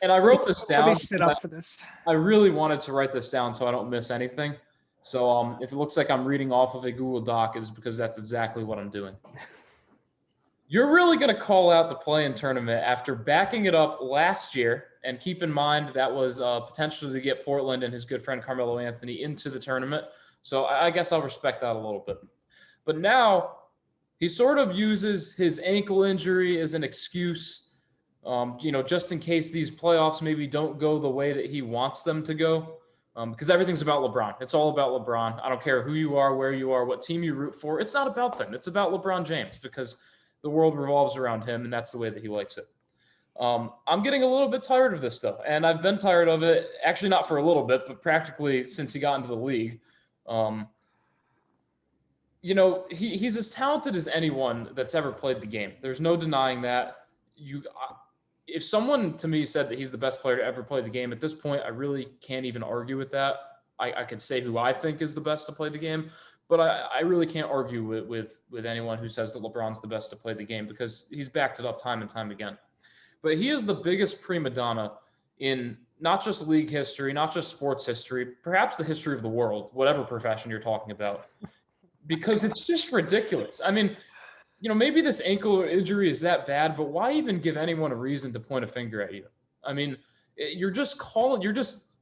S3: And I wrote this down.
S1: Let me sit up for this.
S3: I really wanted to write this down so I don't miss anything. So if it looks like I'm reading off of a Google Doc, it's because that's exactly what I'm doing. You're really going to call out the play-in tournament after backing it up last year. And keep in mind that was potentially to get Portland and his good friend Carmelo Anthony into the tournament. So I guess I'll respect that a little bit. But now he sort of uses his ankle injury as an excuse, just in case these playoffs maybe don't go the way that he wants them to go, because everything's about LeBron. It's all about LeBron. I don't care who you are, where you are, what team you root for. It's not about them. It's about LeBron James, because the world revolves around him, and that's the way that he likes it. I'm getting a little bit tired of this stuff, and I've been tired of it, actually not for a little bit, but practically since he got into the league. He's as talented as anyone that's ever played the game. There's no denying that. If someone to me said that he's the best player to ever play the game, at this point, I really can't even argue with that. I could say who I think is the best to play the game, but I really can't argue with anyone who says that LeBron's the best to play the game, because he's backed it up time and time again. But he is the biggest prima donna in not just league history, not just sports history, perhaps the history of the world, whatever profession you're talking about. Because it's just ridiculous. I mean, maybe this ankle injury is that bad, but why even give anyone a reason to point a finger at you? I mean, you're just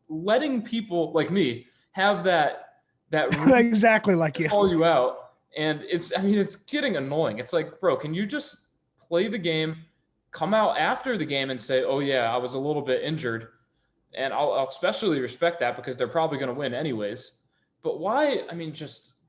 S3: letting people like me have that that really
S1: exactly like you.
S3: call you out. And it's getting annoying. It's like, bro, can you just play the game, come out after the game and say, oh yeah, I was a little bit injured. And I'll especially respect that because they're probably going to win anyways. But why?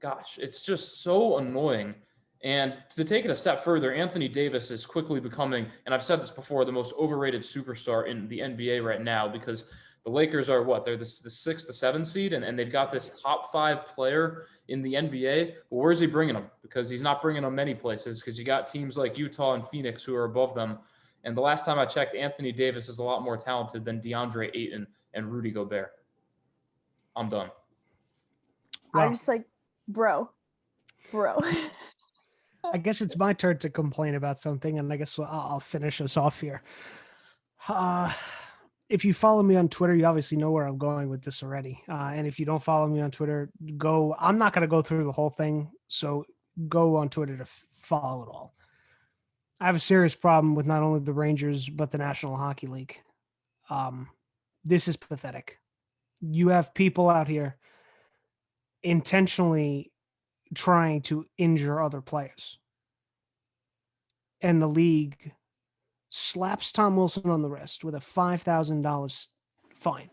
S3: Gosh, it's just so annoying. And to take it a step further, Anthony Davis is quickly becoming, and I've said this before, the most overrated superstar in the NBA right now because the Lakers are what? They're the 6th, the 7th seed, and they've got this top 5 player in the NBA. But where's he bringing them? Because he's not bringing them many places because you got teams like Utah and Phoenix who are above them. And the last time I checked, Anthony Davis is a lot more talented than DeAndre Ayton and Rudy Gobert. I'm done.
S2: I'm just like, bro.
S1: I guess it's my turn to complain about something, and I guess I'll finish us off here. If you follow me on Twitter, you obviously know where I'm going with this already. And if you don't follow me on Twitter, I'm not going to go through the whole thing, so go on Twitter to follow it all. I have a serious problem with not only the Rangers, but the National Hockey League. This is pathetic. You have people out here intentionally trying to injure other players. And the league slaps Tom Wilson on the wrist with a $5,000 fine,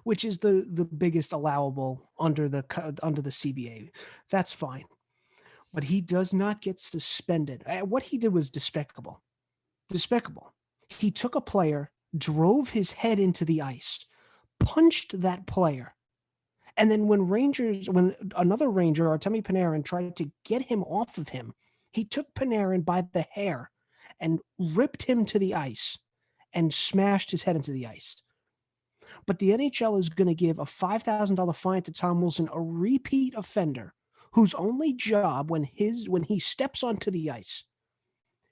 S1: which is the biggest allowable under the CBA. That's fine. But he does not get suspended. What he did was despicable. Despicable. He took a player, drove his head into the ice, punched that player. And then when another Ranger, Artemi Panarin, tried to get him off of him, he took Panarin by the hair and ripped him to the ice and smashed his head into the ice. But the NHL is going to give a $5,000 fine to Tom Wilson, a repeat offender, whose only job when he steps onto the ice,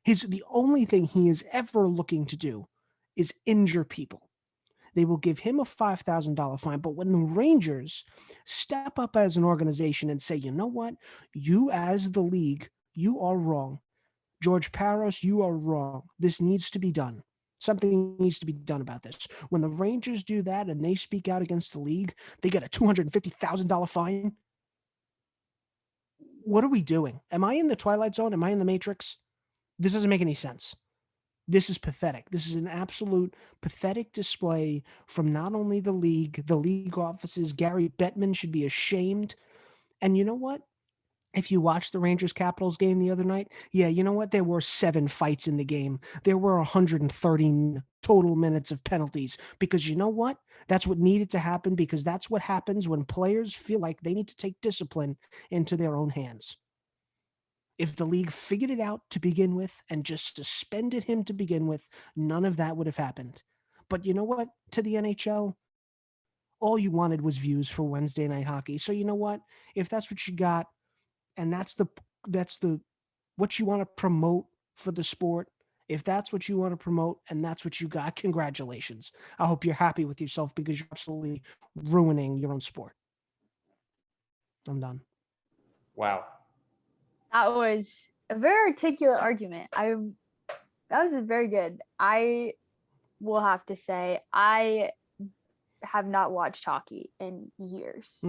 S1: the only thing he is ever looking to do is injure people. They will give him a $5,000 fine. But when the Rangers step up as an organization and say, you know what, you as the league, you are wrong. George Parros, you are wrong. This needs to be done. Something needs to be done about this. When the Rangers do that and they speak out against the league, they get a $250,000 fine. What are we doing? Am I in the Twilight Zone? Am I in the Matrix? This doesn't make any sense. This is pathetic. This is an absolute pathetic display from not only the league offices. Gary Bettman should be ashamed. And you know what? If you watched the Rangers-Capitals game the other night, yeah, you know what? There were 7 fights in the game. There were 130 total minutes of penalties because you know what? That's what needed to happen because that's what happens when players feel like they need to take discipline into their own hands. If the league figured it out to begin with and just suspended him to begin with, none of that would have happened. But you know what? To the NHL, all you wanted was views for Wednesday night hockey. So you know what? If that's what you got, and that's what you want to promote for the sport, if that's what you want to promote and that's what you got, congratulations. I hope you're happy with yourself because you're absolutely ruining your own sport. I'm done.
S3: Wow.
S2: That was a very articulate argument. That was very good. I will have to say I have not watched hockey in years.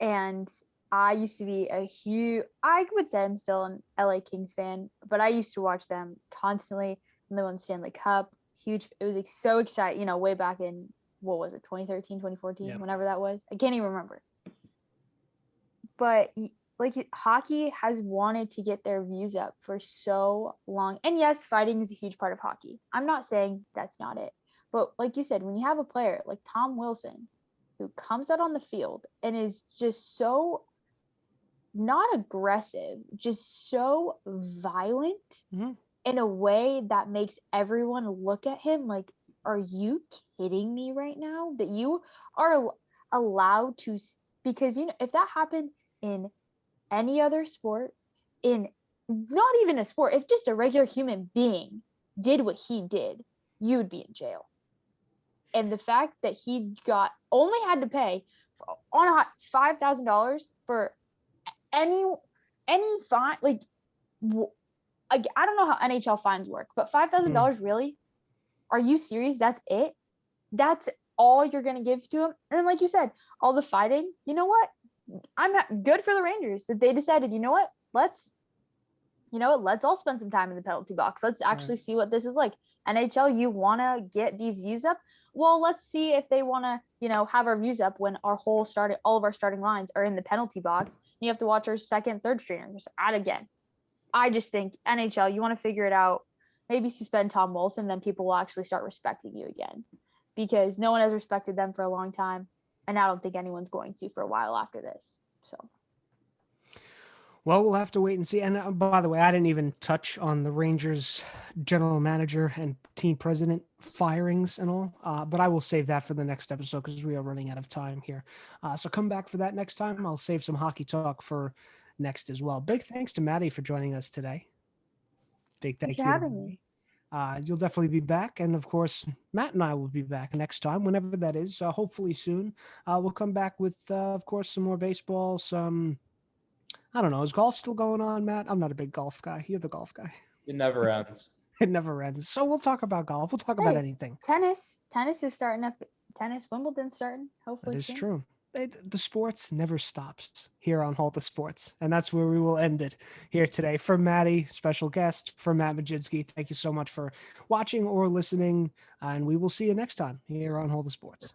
S2: And I used to be I would say I'm still an LA Kings fan, but I used to watch them constantly when they won the Stanley Cup. Huge. It was so exciting, way back in, what was it, 2013, 2014,
S1: Yep.
S2: Whenever that was. I can't even remember. But hockey has wanted to get their views up for so long. And yes, fighting is a huge part of hockey. I'm not saying that's not it. But like you said, when you have a player like Tom Wilson who comes out on the field and is just so not aggressive, just so violent in a way that makes everyone look at him like, are you kidding me right now? That you are allowed to, because if that happened in any other sport, in not even a sport, if just a regular human being did what he did, you would be in jail. And the fact that he only had to pay on $5,000 for any fine, I don't know how NHL fines work, but $5,000 really? Are you serious? That's it? That's all you're gonna give to him? And then, like you said, all the fighting. You know what? good for the Rangers that they decided, let's all spend some time in the penalty box. Let's actually see what this is like. NHL, you want to get these views up? Well, let's see if they want to, have our views up when all of our starting lines are in the penalty box. You have to watch our second, third stringers out again. I just think NHL, you want to figure it out. Maybe suspend Tom Wilson, then people will actually start respecting you again, because no one has respected them for a long time, and I don't think anyone's going to for a while after this. So.
S1: Well, we'll have to wait and see. And by the way, I didn't even touch on the Rangers general manager and team president firings and all, but I will save that for the next episode because we are running out of time here. So come back for that next time. I'll save some hockey talk for next as well. Big thanks to Maddie for joining us today. Big thank you.
S2: Thanks for having me.
S1: You'll definitely be back. And of course, Matt and I will be back next time, whenever that is, hopefully soon. We'll come back with, of course, some more baseball, I don't know. Is golf still going on, Matt? I'm not a big golf guy. You're the golf guy.
S3: It never ends.
S1: It never ends. So we'll talk about golf. We'll talk about anything.
S2: Tennis is starting up. Wimbledon's starting. Hopefully
S1: that is
S2: soon.
S1: True. The sports never stops here on Hold the Sports. And that's where we will end it here today. For Maddie, special guest, for Matt Majinski, thank you so much for watching or listening. And we will see you next time here on Hold the Sports.